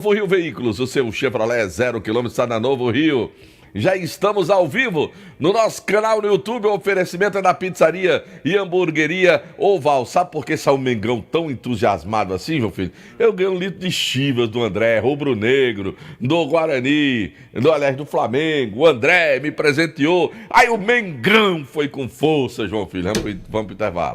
Novo Rio Veículos, o seu Chevrolet 0 km está na Novo Rio. Já estamos ao vivo no nosso canal no YouTube. O oferecimento é da pizzaria e hamburgueria Oval. Sabe por que saiu o Mengão tão entusiasmado assim, meu filho? Eu ganhei 1 litro de chivas do André, rubro-negro, do Guarani, do Flamengo. O André me presenteou. Aí o Mengão foi com força, João Filho. Vamos pro intervalo.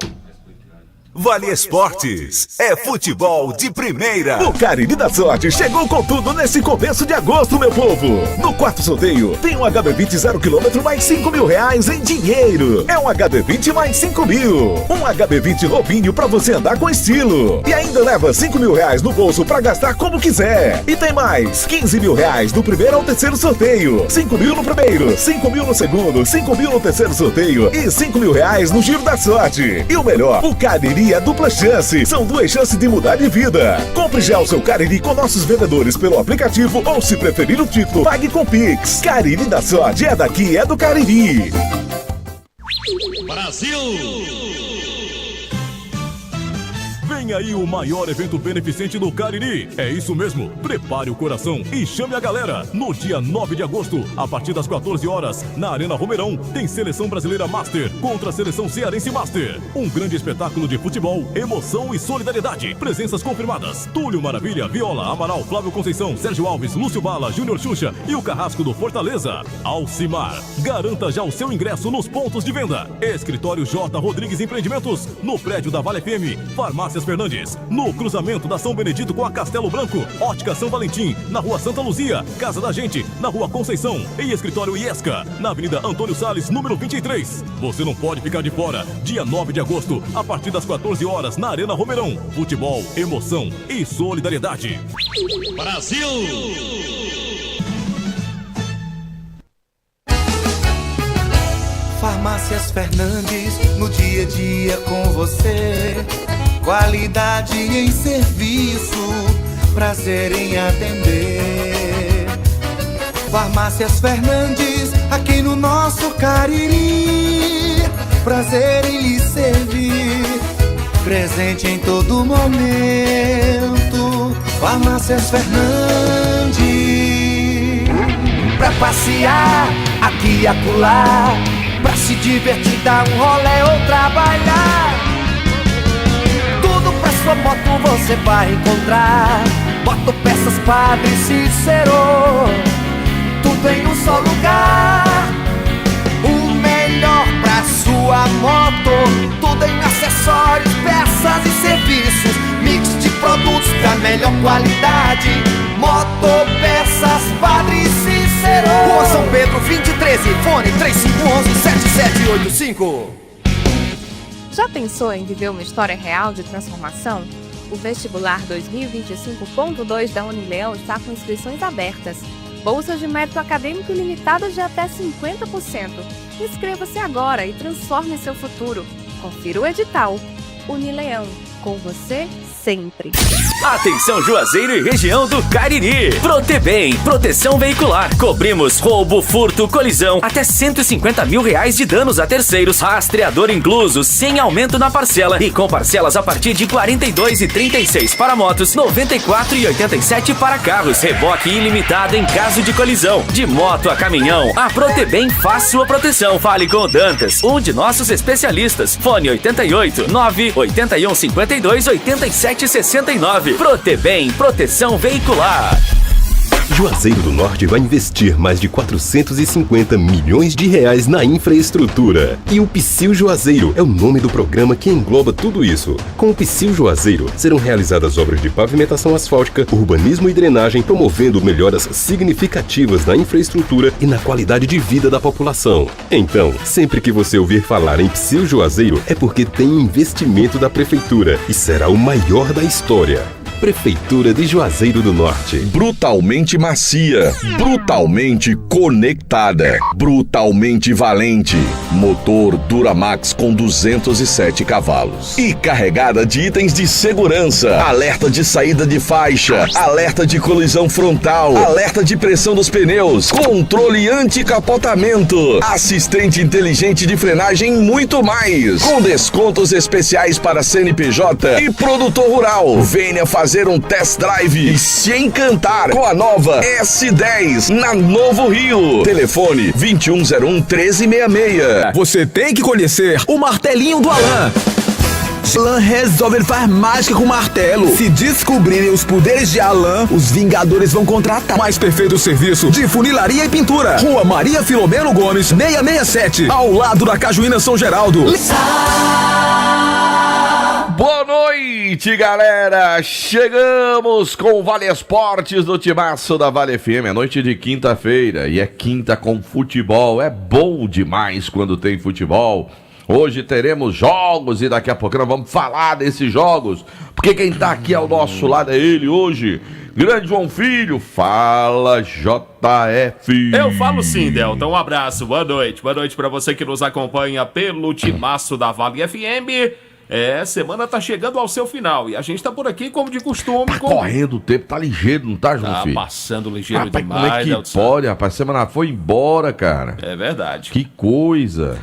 Vale Esportes, é futebol de primeira. O Cariri da Sorte chegou com tudo nesse começo de agosto, meu povo. No quarto sorteio, tem um HB20 0 km mais 5 mil reais em dinheiro. É um HB20 mais 5 mil. Um HB20 novinho pra você andar com estilo. E ainda leva 5 mil reais no bolso pra gastar como quiser. E tem mais 15 mil reais do primeiro ao terceiro sorteio. 5 mil no primeiro, 5 mil no segundo, 5 mil no terceiro sorteio e 5 mil reais no giro da sorte. E o melhor, o Cariri é dupla chance. São 2 chances de mudar de vida. Compre já o seu Cariri com nossos vendedores pelo aplicativo ou, se preferir o título, pague com Pix. Cariri da Sorte é daqui, é do Cariri. Brasil! Vem aí o maior evento beneficente do Cariri. É isso mesmo. Prepare o coração e chame a galera. No dia 9 de agosto, a partir das 14 horas, na Arena Romeirão, tem Seleção Brasileira Master contra a Seleção Cearense Master. Um grande espetáculo de futebol, emoção e solidariedade. Presenças confirmadas: Túlio Maravilha, Viola, Amaral, Flávio Conceição, Sérgio Alves, Lúcio Bala, Júnior Xuxa e o Carrasco do Fortaleza. Alcimar. Garanta já o seu ingresso nos pontos de venda. Escritório J. Rodrigues Empreendimentos, no prédio da Vale FM. Farmácias Fernandes, no cruzamento da São Benedito com a Castelo Branco. Ótica São Valentim, na Rua Santa Luzia. Casa da Gente, na Rua Conceição. E Escritório Iesca, na Avenida Antônio Salles, número 23. Você não pode ficar de fora. Dia 9 de agosto, a partir das 14 horas, na Arena Romeirão. Futebol, emoção e solidariedade. Brasil! Farmácias Fernandes, no dia a dia com você. Qualidade em serviço, prazer em atender. Farmácias Fernandes, aqui no nosso Cariri. Prazer em lhe servir, presente em todo momento. Farmácias Fernandes, pra passear aqui e acolá, pra se divertir, dar um rolê ou trabalhar. Tudo pra sua moto você vai encontrar. Motopeças Padre Cícero, tudo em um só lugar. O melhor pra sua moto, tudo em acessórios, peças e serviços. Mix de produtos da melhor qualidade. Motopeças Padre Cícero, Rua São Pedro 2013, fone 3511-7785. Já pensou em viver uma história real de transformação? O vestibular 2025.2 da Unileão está com inscrições abertas. Bolsas de mérito acadêmico ilimitadas de até 50%. Inscreva-se agora e transforme seu futuro. Confira o edital. Unileão, com você sempre. Atenção Juazeiro e região do Cariri. Protebem, proteção veicular. Cobrimos roubo, furto, colisão, até 150 mil reais de danos a terceiros. Rastreador incluso, sem aumento na parcela e com parcelas a partir de 42,36 para motos, 94,87 para carros. Reboque ilimitado em caso de colisão. De moto a caminhão, a Protebem faz sua proteção. Fale com o Dantas, um de nossos especialistas. Fone 88 981 52 87 69. Protebem, proteção veicular. Juazeiro do Norte vai investir mais de 450 milhões de reais na infraestrutura. E o Psyu Juazeiro é o nome do programa que engloba tudo isso. Com o Psyu Juazeiro serão realizadas obras de pavimentação asfáltica, urbanismo e drenagem, promovendo melhoras significativas na infraestrutura e na qualidade de vida da população. Então, sempre que você ouvir falar em Psyu Juazeiro, é porque tem investimento da Prefeitura e será o maior da história. Prefeitura de Juazeiro do Norte. Brutalmente macia, brutalmente conectada, brutalmente valente. Motor Duramax com 207 cavalos. E carregada de itens de segurança. Alerta de saída de faixa, alerta de colisão frontal, alerta de pressão dos pneus, controle anti-capotamento, assistente inteligente de frenagem e muito mais. Com descontos especiais para CNPJ e produtor rural. Venha fazer fazer um test drive e se encantar com a nova S10 na Novo Rio. Telefone 2101-1366. Você tem que conhecer o martelinho do Alan. Alan resolve fazer mágica com martelo. Se descobrirem os poderes de Alan, os Vingadores vão contratar. Mais perfeito serviço de funilaria e pintura. Rua Maria Filomeno Gomes, 667, ao lado da Cajuína São Geraldo. Boa noite, galera! Chegamos com o Vale Esportes do Timaço da Vale FM. É noite de quinta-feira e é quinta com futebol. É bom demais quando tem futebol. Hoje teremos jogos e daqui a pouco nós vamos falar desses jogos. Porque quem tá aqui ao nosso lado é ele hoje, grande João Filho. Fala, JF. Eu falo sim, Delta. Um abraço, boa noite. Boa noite pra você que nos acompanha pelo Timaço da Vale FM. Semana tá chegando ao seu final e a gente tá por aqui como de costume. Tá correndo o tempo, tá ligeiro, não tá, João Filho? Tá passando ligeiro rapaz, demais, como é que Delta. pode, rapaz? A semana foi embora, cara. É verdade. Que coisa.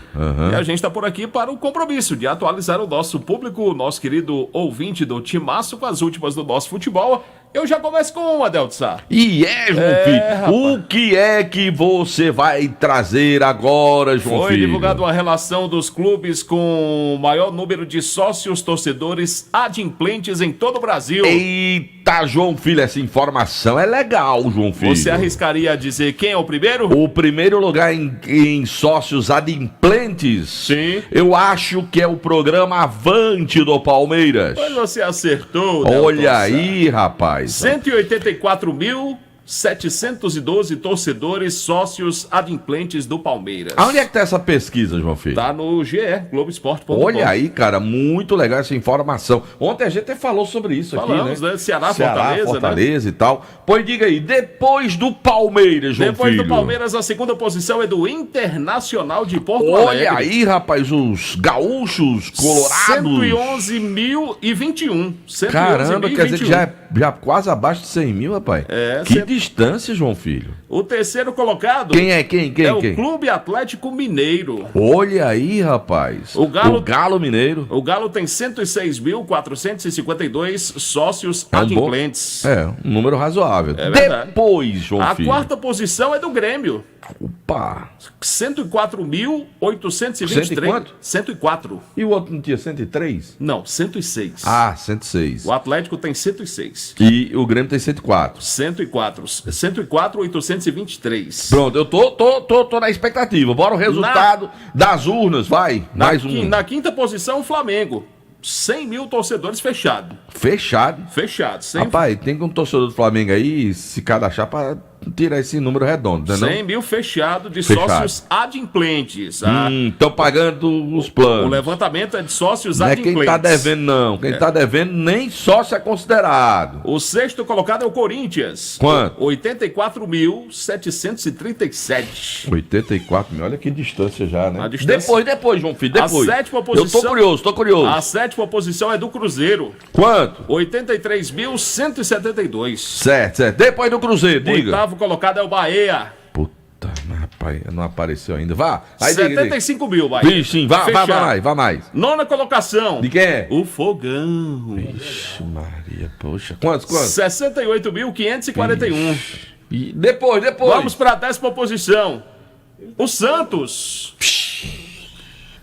E a gente tá por aqui para o compromisso de atualizar o nosso público, o nosso querido ouvinte do Timaço com as últimas do nosso futebol. Eu já começo com uma, Delta Sá. E João Filho, rapaz. o que é que você vai trazer agora, João Foi Filho? divulgada uma relação dos clubes com o maior número de sócios torcedores adimplentes em todo o Brasil. Eita, João Filho, essa informação é legal, João Filho. Você arriscaria dizer quem é o primeiro? O primeiro lugar em sócios adimplentes? Sim. Eu acho que é o programa Avante do Palmeiras. Mas você acertou, Olha Delton aí, rapaz. 184.712 torcedores sócios adimplentes do Palmeiras. Aonde é que tá essa pesquisa, João Filho? Tá no GE, Globoesporte.com. Olha aí, cara, muito legal essa informação. Ontem a gente até falou sobre isso. Falamos, aqui, né? Ceará, Fortaleza, e tal. Pois diga aí, depois do Palmeiras, João Depois Filho. do Palmeiras, a segunda posição é do Internacional de Porto Olha Alegre. aí, rapaz, os gaúchos colorados. 111.021. Caramba, quer dizer que já quase abaixo de 100 mil, rapaz. Que distância, João Filho. O terceiro colocado... Quem é? Quem? o Clube Atlético Mineiro. Olha aí, rapaz. O Galo Mineiro. O Galo tem 106.452 sócios É um adimplentes. um número razoável. É verdade. Depois, João A Filho. quarta posição é do Grêmio. Opa. 104.823. quanto? 104. E o outro não tinha 103? Não, 106. Ah, 106. O Atlético tem 106. E o Grêmio tem 104. 104.823. Pronto, eu tô na expectativa. Bora o resultado das urnas, vai. Mais um. Na quinta posição, o Flamengo. 100 mil torcedores fechado. Fechado. Fechado. Rapaz, tem um torcedor do Flamengo aí se cadastrar pra tirar esse número redondo, né? 100 mil fechado de sócios adimplentes. Estão pagando os planos. O levantamento é de sócios Não é adimplentes. quem tá devendo, não. Quem tá devendo nem sócio é considerado. O sexto colocado é o Corinthians. Quanto? 84.737. 84 mil, olha que distância já, né? A distância. Depois, João Filho, depois. A sétima posição... Eu tô curioso. A sétima posição é do Cruzeiro. Quanto? 83.172. Certo. Depois do Cruzeiro, O diga. oitavo colocado é o Bahia. Puta, mas, rapaz, não apareceu ainda. Vá. Aí, 75 mil, Bahia. Vixe, sim, vá mais. Nona colocação. De quem é? O Fogão. Vixe, Maria, poxa. Quantos? 68.541. E depois. Vamos para a décima posição. O Santos.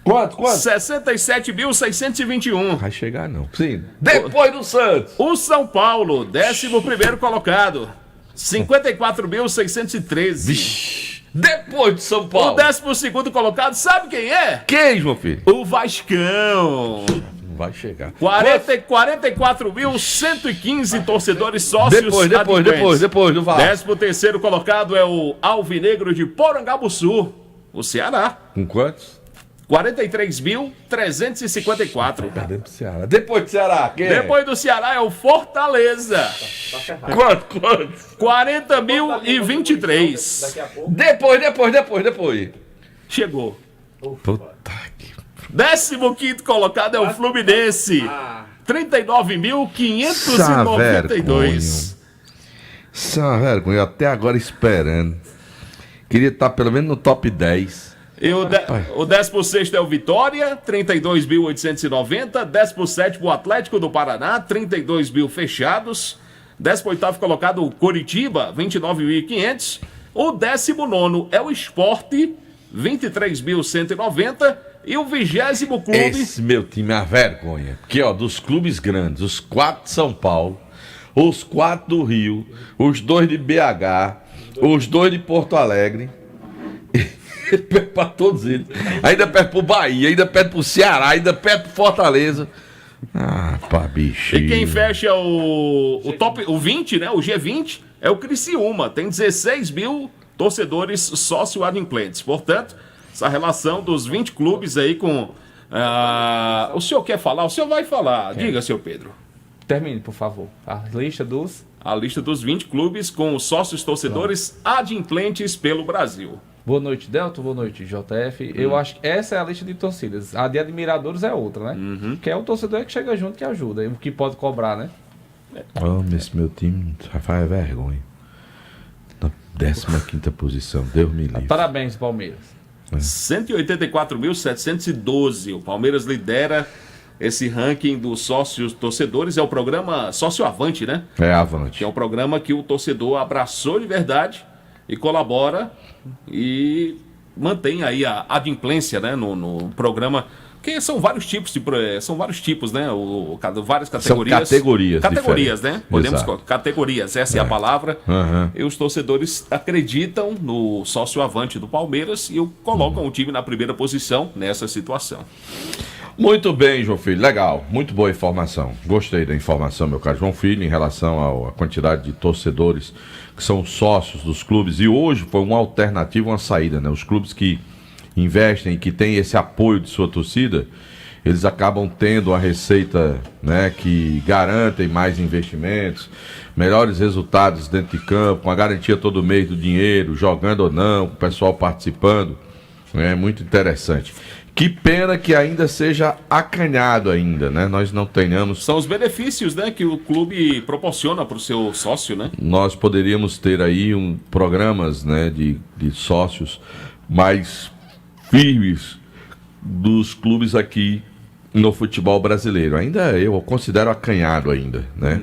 Quanto? 67.621. Vai chegar, não. Sim. Depois do Santos. O São Paulo, 11º colocado. 54.613. Vixe. Depois do São O Paulo. 12º colocado, sabe quem é? Quem, João Filho? O Vascão. Vai chegar. 44.115 torcedores sócios Depois do Vasco. 13º colocado é o Alvinegro de Porangabuçu, o Ceará. Com quantos? 43.354. Cadê pro Ceará? Depois do Ceará, quem Depois do Ceará é o Fortaleza. Quanto? 40.023. Depois. Chegou. Puta que... 15º colocado é o Fluminense. 39.592. Isso é uma vergonha, até agora esperando. Queria estar pelo menos no top 10. E o 16º é o Vitória, 32.890. 17º o Atlético do Paraná, 32 mil fechados. 18º colocado o Coritiba, 29.500. O 19º é o Sport, 23.190. E o 20º clube... Esse meu time é uma vergonha. Porque, ó, dos clubes grandes, os 4 de São Paulo, os 4 do Rio, os 2 de BH, os 2 de Porto Alegre... Ele perde pra todos eles. Ainda perde pro Bahia, ainda perde pro Ceará, ainda perde pro Fortaleza. Ah, pá, bichinho. E quem fecha o top, o 20, né? O G20 é o Criciúma. Tem 16 mil torcedores sócio-adimplentes. Portanto, essa relação dos 20 clubes aí com... o senhor quer falar? O senhor vai falar. Diga, senhor Pedro. Termine, por favor. A lista dos 20 clubes com sócios torcedores adimplentes pelo Brasil. Boa noite, Delton. Boa noite, JF. Eu acho que essa é a lista de torcidas. A de admiradores é outra, né? Que é o torcedor que chega junto que ajuda. O que pode cobrar, né? Esse meu time faz vergonha. Na 15ª posição. Deus me livre. Parabéns, Palmeiras. 184.712. O Palmeiras lidera esse ranking dos sócios torcedores. É o programa Sócio Avante, né? É Avante. Que é um programa que o torcedor abraçou de verdade e colabora e mantém aí a adimplência, né, no programa, que são vários tipos, né, várias categorias. São categorias né? Podemos Exato. Categorias, essa é a palavra. E os torcedores acreditam no sócio avante do Palmeiras e colocam o time na primeira posição nessa situação. Muito bem, João Filho, legal, muito boa informação. Gostei da informação, meu caro João Filho, em relação à quantidade de torcedores que são sócios dos clubes. E hoje foi uma alternativa, uma saída, né? Os clubes que investem e que têm esse apoio de sua torcida, eles acabam tendo a receita, né, que garantem mais investimentos, melhores resultados dentro de campo, com a garantia todo mês do dinheiro, jogando ou não, o pessoal participando. É muito interessante. Que pena que ainda seja acanhado ainda, né? Nós não tenhamos... São os benefícios, né, que o clube proporciona para o seu sócio, né? Nós poderíamos ter aí programas, né, de sócios mais firmes dos clubes aqui no futebol brasileiro. Ainda eu considero acanhado ainda, né?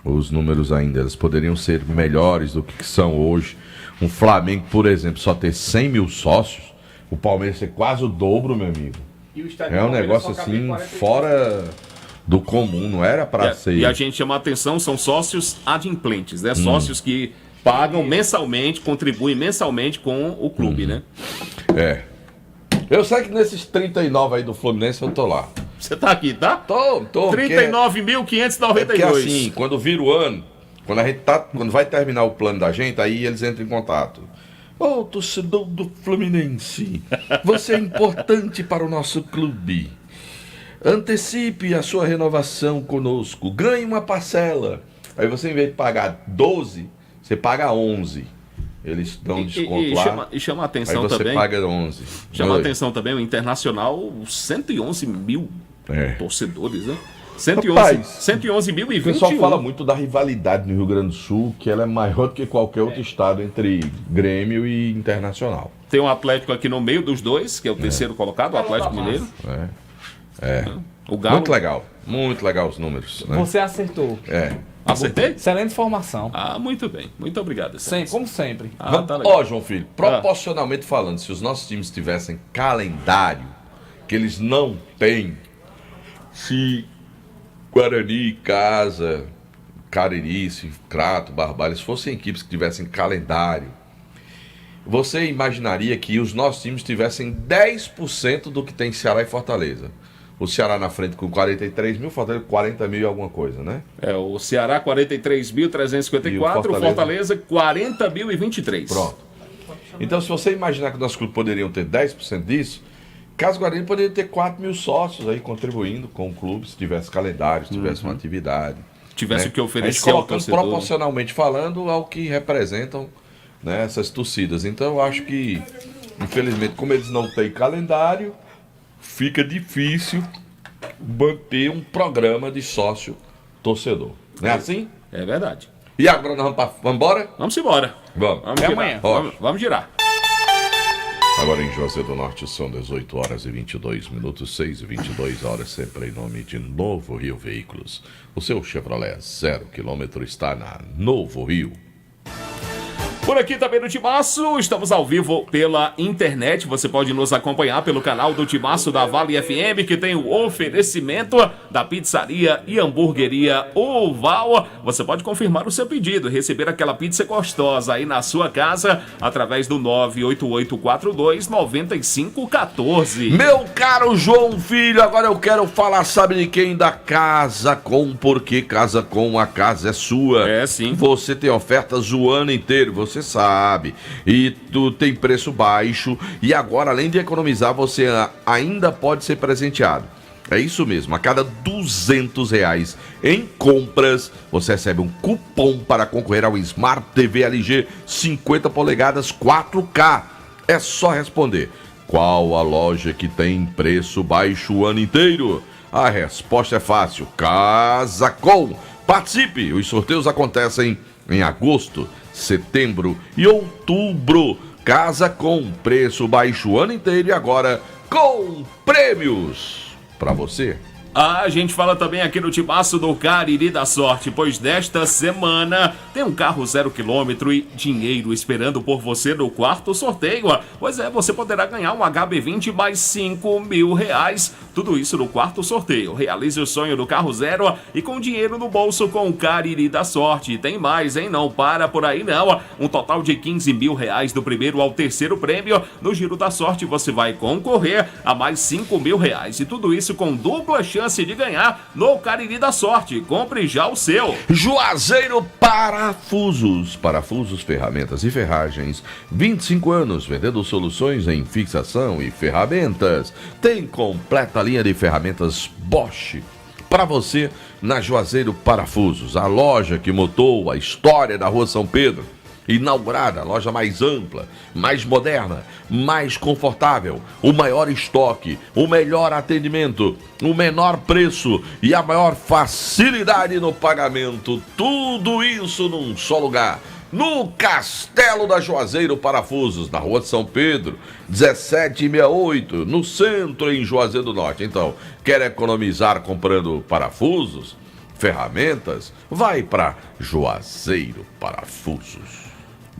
Os números ainda, eles poderiam ser melhores do que são hoje. Um Flamengo, por exemplo, só ter 100 mil sócios, o Palmeiras é quase o dobro, meu amigo. É um negócio assim, fora do comum, não era para ser. E a gente chama a atenção, são sócios adimplentes, né? Sócios que pagam mensalmente, contribuem mensalmente com o clube, né? É. Eu sei que nesses 39 aí do Fluminense eu tô lá. Você tá aqui, tá? Tô. 39.592. Porque assim, quando vira o ano, quando vai terminar o plano da gente, aí eles entram em contato. Ô, torcedor do Fluminense, você é importante para o nosso clube. Antecipe a sua renovação conosco. Ganhe uma parcela. Aí você, em vez de pagar 12, você paga 11. Eles dão desconto lá. E chama a atenção aí você também. Paga 11. Chama a atenção também o Internacional, 111 mil torcedores, né? 111.021. O pessoal fala muito da rivalidade no Rio Grande do Sul, que ela é maior do que qualquer outro estado entre Grêmio e Internacional. Tem um Atlético aqui no meio dos dois, que é o terceiro colocado, o Atlético Mineiro. O Galo. Muito legal os números. Né? Você acertou. Acertei? Excelente informação. Muito bem. Muito obrigado. Como sempre. Ó, João Filho, proporcionalmente falando, se os nossos times tivessem calendário, que eles não têm, se Guarani, Casa, Caririce, Crato, Barbalhas fossem equipes que tivessem calendário, você imaginaria que os nossos times tivessem 10% do que tem Ceará e Fortaleza. O Ceará na frente com 43 mil, Fortaleza 40 mil e alguma coisa, né? O Ceará 43.354, o Fortaleza 40.023. Pronto. Então, se você imaginar que nossos clubes poderiam ter 10% disso, Caso Guarani poderia ter 4 mil sócios aí contribuindo com o clube, se tivesse calendário, se tivesse uma atividade. Tivesse o que oferecer ao torcedor. Proporcionalmente falando ao que representam, né, essas torcidas. Então eu acho que, infelizmente, como eles não têm calendário, fica difícil manter um programa de sócio torcedor. Não é assim? É verdade. E agora nós vamos embora? Vamos embora. Vamos. Até amanhã. Vamos girar. Agora em Juazeiro do Norte são 18 horas e 22 minutos, 6 e 22 horas, sempre em nome de Novo Rio Veículos. O seu Chevrolet 0 km está na Novo Rio. Por aqui também no Timaço, estamos ao vivo pela internet. Você pode nos acompanhar pelo canal do Timaço da Vale FM, que tem o oferecimento da pizzaria e hamburgueria Oval. Você pode confirmar o seu pedido, receber aquela pizza gostosa aí na sua casa, através do 98842-9514. Meu caro João Filho, agora eu quero falar, sabe de quem? Da Casa Com, porque Casa Com, a casa é sua. É, sim. Você tem ofertas o ano inteiro, você sabe, e tu tem preço baixo, e agora, além de economizar, você ainda pode ser presenteado. É isso mesmo, a cada R$200 em compras, você recebe um cupom para concorrer ao Smart TV LG 50 polegadas 4K. É só responder: qual a loja que tem preço baixo o ano inteiro? A resposta é fácil: Casa Com. Participe, os sorteios acontecem em agosto, setembro e outubro. Casa Com, preço baixo o ano inteiro e agora com prêmios para você. A gente fala também aqui no Timaço do Cariri da Sorte, pois desta semana tem um carro 0 km e dinheiro esperando por você no quarto sorteio. Pois é, você poderá ganhar um HB20 mais R$5.000. Tudo isso no quarto sorteio. Realize o sonho do carro zero e com dinheiro no bolso com o Cariri da Sorte. Tem mais, hein? Não para por aí não. Um total de R$15.000 do primeiro ao terceiro prêmio. No Giro da Sorte você vai concorrer a mais R$5.000. E tudo isso com dupla chance de ganhar no Cariri da Sorte. Compre já o seu. Juazeiro Parafusos. Parafusos, ferramentas e ferragens. 25 anos vendendo soluções em fixação e ferramentas. Tem completa linha de ferramentas Bosch para você na Juazeiro Parafusos. A loja que mudou a história da Rua São Pedro. Inaugurada, a loja mais ampla, mais moderna, mais confortável, o maior estoque, o melhor atendimento, o menor preço e a maior facilidade no pagamento. Tudo isso num só lugar. No Castelo da Juazeiro Parafusos, na Rua de São Pedro, 1768, no centro, em Juazeiro do Norte. Então, quer economizar comprando parafusos, ferramentas? Vai para Juazeiro Parafusos.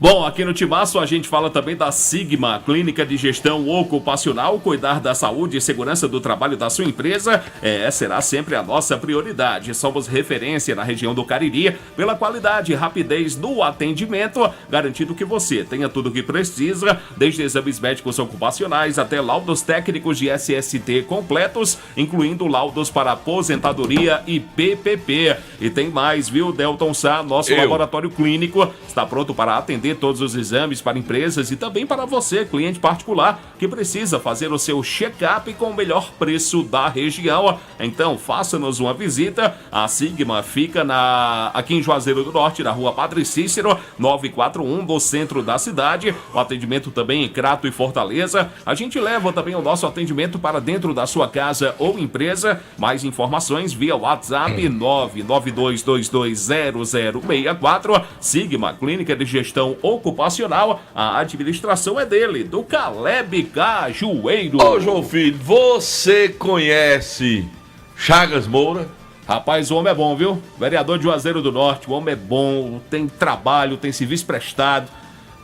Bom, aqui no Timaço a gente fala também da Sigma, Clínica de Gestão Ocupacional. Cuidar da saúde e segurança do trabalho da sua empresa será sempre a nossa prioridade. Somos referência na região do Cariri pela qualidade e rapidez no atendimento, garantindo que você tenha tudo o que precisa, desde exames médicos ocupacionais até laudos técnicos de SST completos, incluindo laudos para aposentadoria e PPP. E tem mais, viu, Delton Sá? Nosso laboratório clínico está pronto para atender todos os exames para empresas e também para você, cliente particular, que precisa fazer o seu check-up com o melhor preço da região. Então, faça-nos uma visita. A Sigma fica aqui em Juazeiro do Norte, na Rua Padre Cícero, 941, no centro da cidade. O atendimento também em Crato e Fortaleza. A gente leva também o nosso atendimento para dentro da sua casa ou empresa. Mais informações via WhatsApp 992220064. Sigma, Clínica de Gestão Ocupacional, a administração é dele, do Caleb Cajueiro. Ô João Filho, você conhece Chagas Moura? Rapaz, o homem é bom, viu? Vereador de Juazeiro do Norte, o homem é bom, tem trabalho, tem serviço prestado,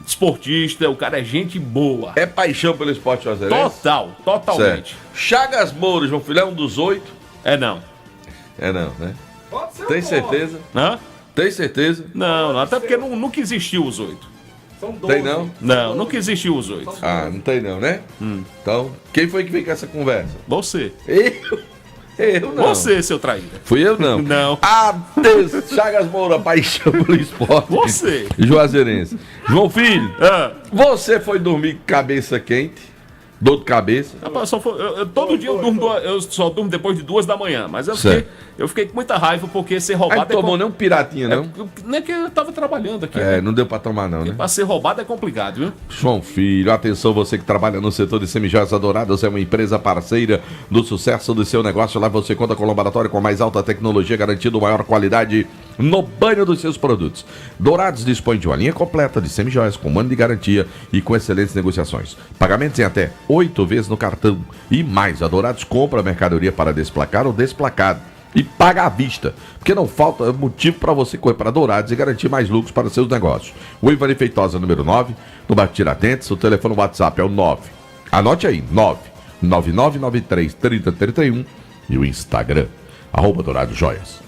esportista, o cara é gente boa. É paixão pelo esporte juazeirense? Totalmente. Certo. Chagas Moura, João Filho, é um dos 8? É não. É não, né? Pode ser. Tem certeza? Hã? Tem certeza? Não, até porque nunca existiu os 8. São 12. Tem não? Não, nunca existiu os 8. Ah, não tem não, né? Então, quem foi que veio com essa conversa? Você. Eu não. Você, seu traíra. Fui eu não. Não. Chagas Moura, paixão pelo esporte. Você. Juazeirense. João Filho, você foi dormir cabeça quente? Dor de cabeça? Rapaz, todo dia eu só durmo depois de 2 da manhã, mas eu fiquei com muita raiva porque ser roubado não tomou nem um piratinha, não? Não é que eu tava trabalhando aqui. Não deu pra tomar não, né? Pra ser roubado é complicado, viu? João Filho, atenção, você que trabalha no setor de semijoias douradas, é uma empresa parceira do sucesso do seu negócio. Lá você conta com um laboratório com a mais alta tecnologia, garantindo maior qualidade no banho dos seus produtos. Dourados dispõe de uma linha completa de semijoias com um ano de garantia e com excelentes negociações. Pagamentos em até 8 vezes no cartão. E mais, a Dourados compra a mercadoria para desplacar ou desplacado e paga à vista, porque não falta motivo para você correr para Dourados e garantir mais lucros para seus negócios. O Ivani Feitosa, número 9, no bairro Tiradentes, o telefone WhatsApp é o 9. Anote aí, 999933031 e o Instagram, @Dourado Joias.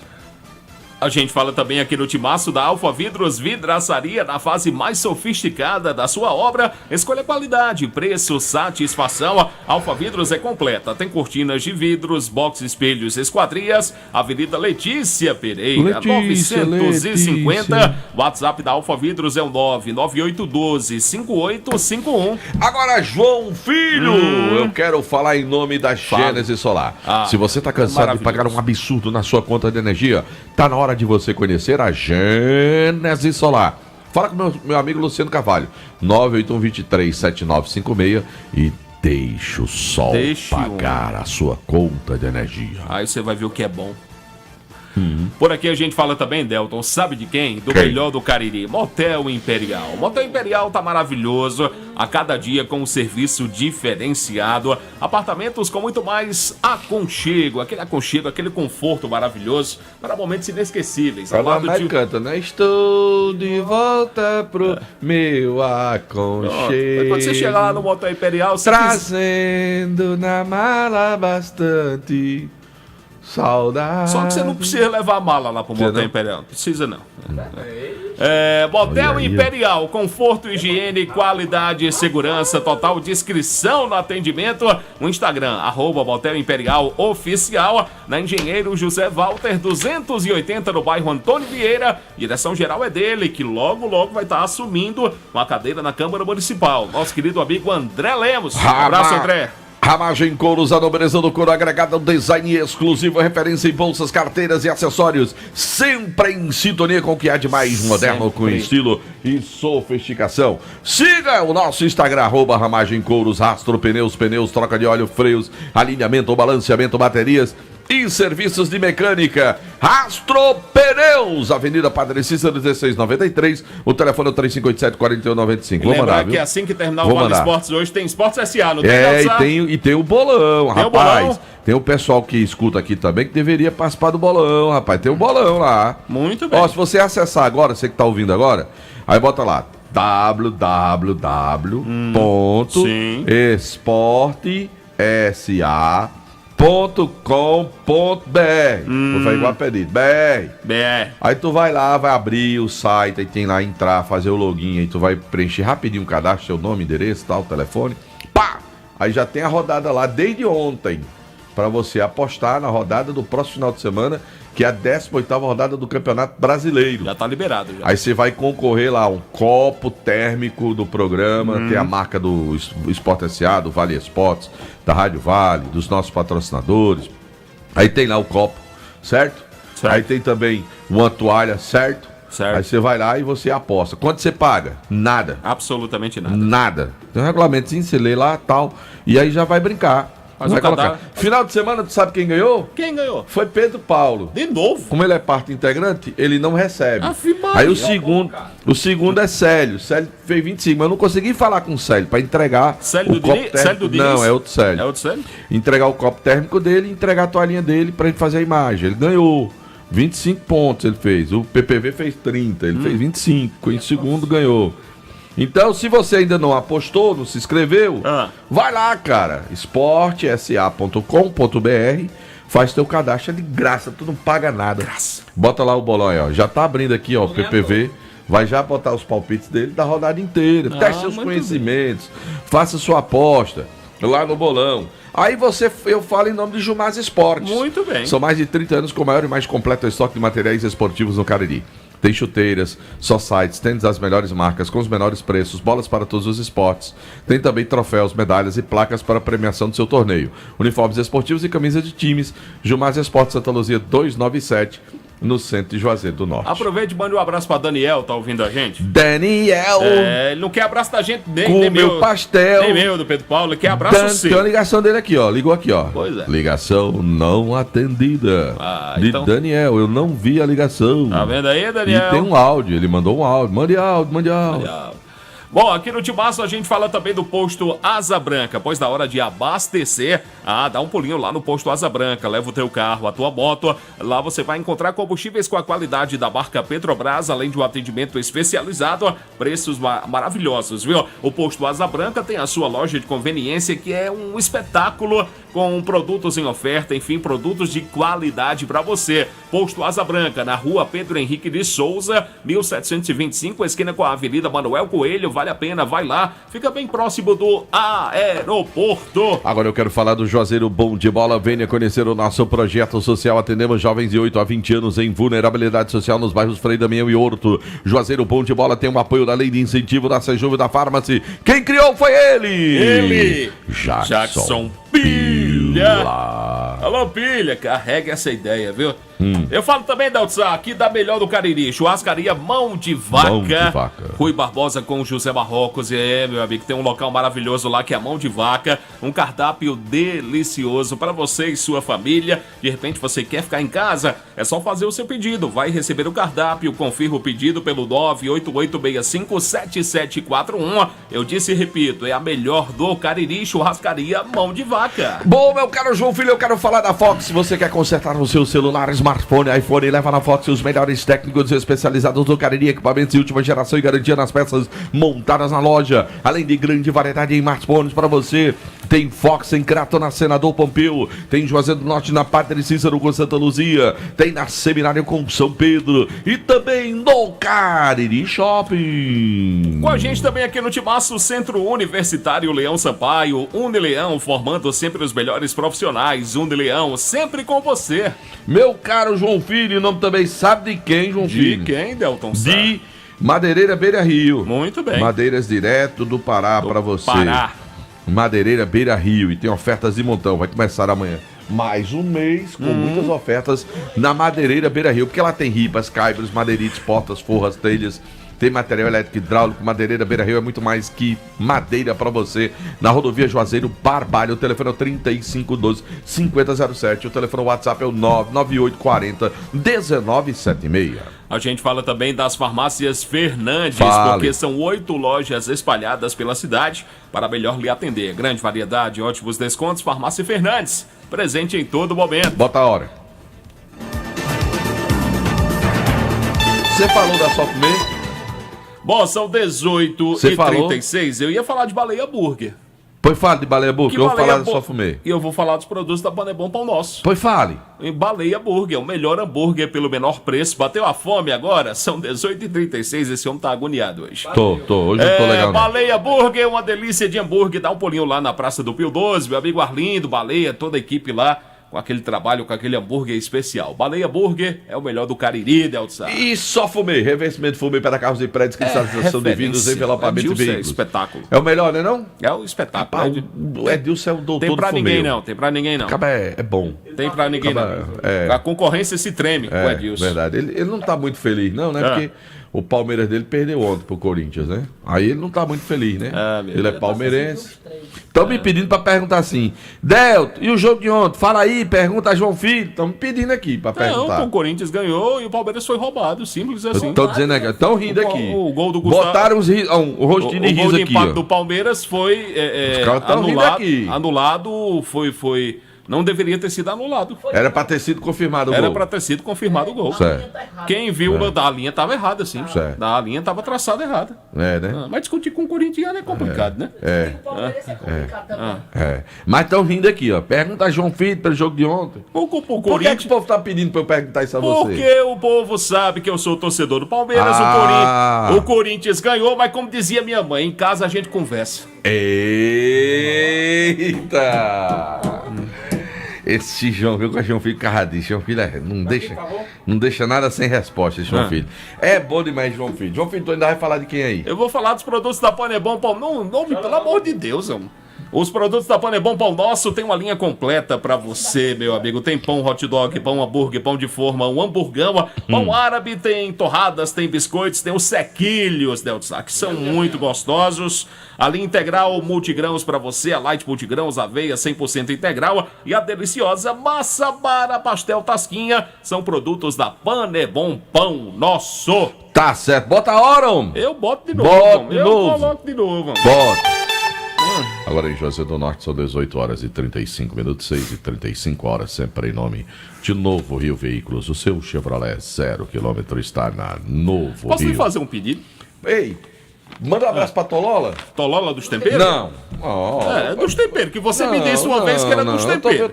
A gente fala também aqui no timaço da Alfa Vidros Vidraçaria, na fase mais sofisticada da sua obra. Escolha qualidade, preço, satisfação. Alfa Vidros é completa. Tem cortinas de vidros, box, espelhos, esquadrias. Avenida Letícia Pereira, 950. WhatsApp da Alfa Vidros é o 99812-5851. Agora, João Filho, eu quero falar em nome da Gênesis Solar. Se você está cansado de pagar um absurdo na sua conta de energia, tá na hora de você conhecer a Gênesis Solar. Fala com meu amigo Luciano Carvalho, 981237956 e deixa o sol pagar a sua conta de energia. Aí você vai ver o que é bom. Por aqui a gente fala também, Delton, sabe de quem? Do melhor do Cariri, Motel Imperial. Motel Imperial tá maravilhoso, a cada dia com um serviço diferenciado, apartamentos com muito mais aconchego, aquele conforto maravilhoso para momentos inesquecíveis. Canta, né? Estou de volta pro meu aconchego. Quando você chegar lá no Motel Imperial, trazendo na mala bastante saudade. Só que você não precisa levar a mala lá pro Motel Imperial. Não precisa não. Motel Imperial, conforto, higiene, qualidade e segurança total, descrição no atendimento. No Instagram, @Motel Imperial Oficial. Na Engenheiro José Walter 280, no bairro Antônio Vieira. Direção geral é dele, que logo vai estar assumindo uma cadeira na Câmara Municipal. Nosso querido amigo André Lemos. Um abraço, André. Ramagem Couros, a nobreza do couro agregada, um design exclusivo, referência em bolsas, carteiras e acessórios, sempre em sintonia com o que há de mais moderno, com estilo e sofisticação. Siga o nosso Instagram, @Ramagem Couros, rastro, pneus, troca de óleo, freios, alinhamento, balanceamento, baterias e serviços de mecânica. Rastro Pneus, Avenida Padre Cícero 1693, o telefone é 3587-4195. Vou mandar, que assim que terminar o Vale Esportes hoje tem Esportes S.A., não tem? E tem o bolão, rapaz. Tem o pessoal que escuta aqui também que deveria participar do bolão, rapaz. Tem o bolão lá. Muito bem. Ó, se você acessar agora, você que tá ouvindo agora, aí bota lá www.esportesa.com.br. Vou igual a pedido. BR. Aí tu vai lá, vai abrir o site, aí tem lá entrar, fazer o login, aí tu vai preencher rapidinho o cadastro, seu nome, endereço, tal, telefone. Pá! Aí já tem a rodada lá desde ontem para você apostar na rodada do próximo final de semana, que é a 18ª rodada do Campeonato Brasileiro. Já tá liberado. Já. Aí você vai concorrer lá a um copo térmico do programa, tem a marca do Esporte S.A., do Vale Esportes, da Rádio Vale, dos nossos patrocinadores. Aí tem lá o copo, certo? Aí tem também uma toalha, certo? Aí você vai lá e você aposta. Quanto você paga? Nada. Absolutamente nada. Nada. Tem um regulamentozinho, você lê lá e tal, e aí já vai brincar. Vai colocar. Final de semana, tu sabe quem ganhou? Quem ganhou? Foi Pedro Paulo. De novo? Como ele é parte integrante, ele não recebe. Aí o segundo é Célio. Célio fez 25, mas eu não consegui falar com o Célio pra entregar o copo térmico. Não, é outro Célio. É outro Célio? Entregar o copo térmico dele e entregar a toalhinha dele pra gente fazer a imagem. Ele ganhou 25 pontos, ele fez. O PPV fez 30, ele fez 25. Em segundo ganhou. Então, se você ainda não apostou, não se inscreveu, vai lá, cara, esportesa.com.br, faz teu cadastro, é de graça, tu não paga nada. Bota lá o bolão aí, ó, já tá abrindo aqui, ó, o PPV, vai já botar os palpites dele da rodada inteira, teste seus conhecimentos, faça sua aposta lá no bolão. Aí eu falo em nome de Jumaz Esportes. Muito bem. São mais de 30 anos com o maior e mais completo estoque de materiais esportivos no Cariri. Tem chuteiras, sites, tênis das melhores marcas, com os menores preços, bolas para todos os esportes. Tem também troféus, medalhas e placas para a premiação do seu torneio. Uniformes esportivos e camisas de times. Jumaz Esportes Santa Luzia 297. no centro de Juazeiro do Norte. Aproveite e mande um abraço pra Daniel, tá ouvindo a gente? Daniel! Ele não quer abraço da gente, nem Com meu meu pastel. Nem meu, do Pedro Paulo, ele quer abraço seu. Tem uma ligação dele aqui, ó. Ligou aqui, ó. Pois é. Ligação não atendida. De então... Daniel, eu não vi a ligação. Tá vendo aí, Daniel? E tem um áudio, ele mandou um áudio. Mande áudio. Bom, aqui no Timaço a gente fala também do posto Asa Branca, pois na hora de abastecer, dá um pulinho lá no posto Asa Branca, leva o teu carro, a tua moto, lá você vai encontrar combustíveis com a qualidade da marca Petrobras, além de um atendimento especializado, preços maravilhosos, viu? O posto Asa Branca tem a sua loja de conveniência, que é um espetáculo com produtos em oferta, enfim, produtos de qualidade para você. Posto Asa Branca, na rua Pedro Henrique de Souza, 1725, esquina com a Avenida Manuel Coelho, vale a pena, vai lá, fica bem próximo do aeroporto. Agora eu quero falar do Juazeiro Bom de Bola. Venha conhecer o nosso projeto social. Atendemos jovens de 8 a 20 anos em vulnerabilidade social nos bairros Frei Damião e Horto. Juazeiro Bom de Bola tem o apoio da Lei de Incentivo da Sejuve e da Farmácia. Quem criou foi ele! Jackson Pilha. Alô, Pilha, carrega essa ideia, viu? Eu falo também, Deltsan, aqui da Melhor do Cariri, churrascaria Mão de Vaca. Rui Barbosa com José Marrocos. Meu amigo, tem um local maravilhoso lá que é a Mão de Vaca. Um cardápio delicioso para você e sua família. De repente você quer ficar em casa, é só fazer o seu pedido. Vai receber o cardápio, confirma o pedido pelo 988657741. Eu disse e repito, é a Melhor do Cariri, churrascaria Mão de Vaca. Bom, meu caro João Filho, eu quero falar da Fox. Se você quer consertar o seu celular, smartphone, iPhone, leva na Fox os melhores técnicos especializados do Cariri, equipamentos de última geração e garantia nas peças montadas na loja. Além de grande variedade em smartphones para você, tem Fox em Crato, na Senador Pompeu, tem em Juazeiro do Norte, na Padre Cícero com Santa Luzia, tem na Seminário com São Pedro e também no Cariri Shopping. Com a gente também aqui no Timaço, Centro Universitário Leão Sampaio, Unileão, formando sempre os melhores profissionais. Unileão, sempre com você. Meu caro João Filho, o nome também sabe de quem, João Filho? De quem, Delton? De Madeireira Beira Rio. Muito bem. Madeiras direto do Pará para você. Pará. Madeireira Beira Rio. E tem ofertas de montão. Vai começar amanhã. Mais um mês com muitas ofertas na Madeireira Beira Rio. Porque ela tem ripas, caibros, madeirites, portas, forras, telhas. Tem material elétrico hidráulico. Madeireira Beira Rio é muito mais que madeira para você. Na rodovia Juazeiro Barbalho, o telefone é o 3512-5007. O telefone WhatsApp é o 99840-1976. A gente fala também das farmácias Fernandes, porque são 8 lojas espalhadas pela cidade para melhor lhe atender. Grande variedade, ótimos descontos. Farmácia Fernandes, presente em todo momento. Bota a hora. Você falou da Só Comer? Bom, são 18h36. Eu ia falar de Baleia Burger. Pois fale de Baleia Burger, eu vou falar do Só Fumê. E eu vou falar dos produtos da Panebom Pão Nosso. Pois fale. Em Baleia Burger, o melhor hambúrguer pelo menor preço. Bateu a fome agora? São 18h36, esse homem tá agoniado hoje. Hoje eu tô legal. Baleia Burger, uma delícia de hambúrguer. Dá um pulinho lá na Praça do Pio 12, meu amigo Arlindo, Baleia, toda a equipe lá. Com aquele trabalho, com aquele hambúrguer especial. Baleia Burger é o melhor do Cariri, Deltsan. E Só Fumê, revestimento fumê para carros e prédios, cristalização de vidros, envelopamento de veículos. É espetáculo. É o melhor, né não? É o espetáculo. Rapaz, o Edilson é o doutor do fumê. Tem pra ninguém não. Acaba é bom. Tem pra ninguém não. A concorrência se treme com o Edilson. Verdade. Ele não tá muito feliz não, né? Porque o Palmeiras dele perdeu ontem pro Corinthians, né? Aí ele não tá muito feliz, né? Ele é palmeirense. Estão me pedindo pra perguntar assim, Delto, e o jogo de ontem? Fala aí, pergunta a João Filho. Estão me pedindo aqui pra perguntar. Não, o Corinthians ganhou e o Palmeiras foi roubado, simples assim. Estão dizendo aqui, estão rindo aqui. O gol do Gustavo... Botaram o rostinho de riso aqui. O gol de empate do Palmeiras foi anulado, foi... Não deveria ter sido anulado. Era pra ter sido confirmado o gol. Era pra ter sido confirmado o gol. Certo. Quem viu a linha estava errada, sim. Certo. A linha estava traçada errada. Né? Mas discutir com o Corinthians é complicado, né? Mas estão rindo aqui, ó. Pergunta a João Filho pelo jogo de ontem. Por que o povo tá pedindo pra eu perguntar isso a você? Porque o povo sabe que eu sou torcedor do Palmeiras. O Corinthians ganhou, mas como dizia minha mãe, em casa a gente conversa. Eita! Esse João Filho, com o João Filho carradiço. João Filho não deixa nada sem resposta, esse João Filho. É bom demais, João Filho. João Filho, tu ainda vai falar de quem aí? Eu vou falar dos produtos da Panebom Pão. Não, pelo amor de Deus, mano. Os produtos da Panebon Pão Nosso tem uma linha completa pra você, meu amigo. Tem pão hot dog, pão hambúrguer, pão de forma, um hamburgão, pão árabe, tem torradas, tem biscoitos, tem os sequilhos, Deltsa, que são muito gostosos. A linha integral multigrãos pra você, a light multigrãos, aveia 100% integral e a deliciosa massa bara pastel tasquinha são produtos da Panebon Pão Nosso. Tá certo. Bota a hora, homem. Eu boto de novo. Bota de eu novo. coloco de novo. Bota. Agora em Juazeiro do Norte são 18 horas e 35 minutos, 6 e 35 horas, sempre em nome de Novo Rio Veículos. O seu Chevrolet 0 km está na Novo Posso Rio. lhe fazer um pedido? Ei, manda um abraço pra Tolola. Tolola dos temperos? Não. Dos temperos, que você me disse uma vez que era dos temperos.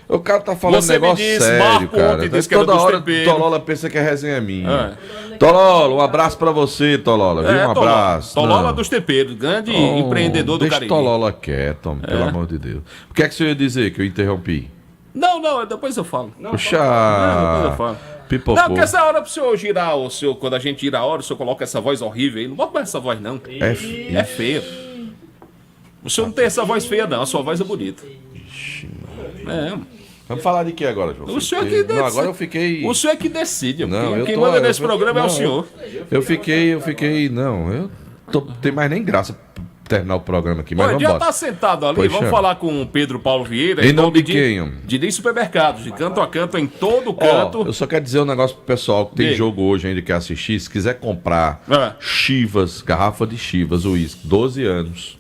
O cara tá falando Você negócio me disse, sério, Marco, cara. ontem disse que era Toda dos hora temperos. Tolola pensa que a resenha é minha. Tolola, um abraço pra você, Tolola. Viu? Um abraço. Tolola Não. dos temperos, grande empreendedor do Deixa Cariri. Tolola quieto, homem, pelo amor de Deus. O que é que você ia dizer que eu interrompi? Não, depois eu falo. Puxa, depois eu falo. pipocou. Não, porque essa hora pro senhor girar quando a gente gira a hora, o senhor coloca essa voz horrível aí. Não bota mais essa voz, não. É feia. O senhor não tem essa voz feia, não. A sua voz é bonita. Vamos falar de que agora, João? O senhor que decide. Não, agora eu fiquei... O senhor é que decide. Não, quem manda nesse programa é o senhor. Eu fiquei... Não, não tem mais nem graça terminar o programa aqui, mas Olha, vamos já embora. tá sentado ali, Pois vamos chama. falar com o Pedro Paulo Vieira. Em nome de quem, homem? De Diniz Supermercados, de canto a canto, em todo Ó, canto. eu só quero dizer um negócio pro pessoal que tem Diga. jogo hoje ainda que quer assistir. Se quiser comprar Chivas, garrafa de Chivas, uísque, 12 anos.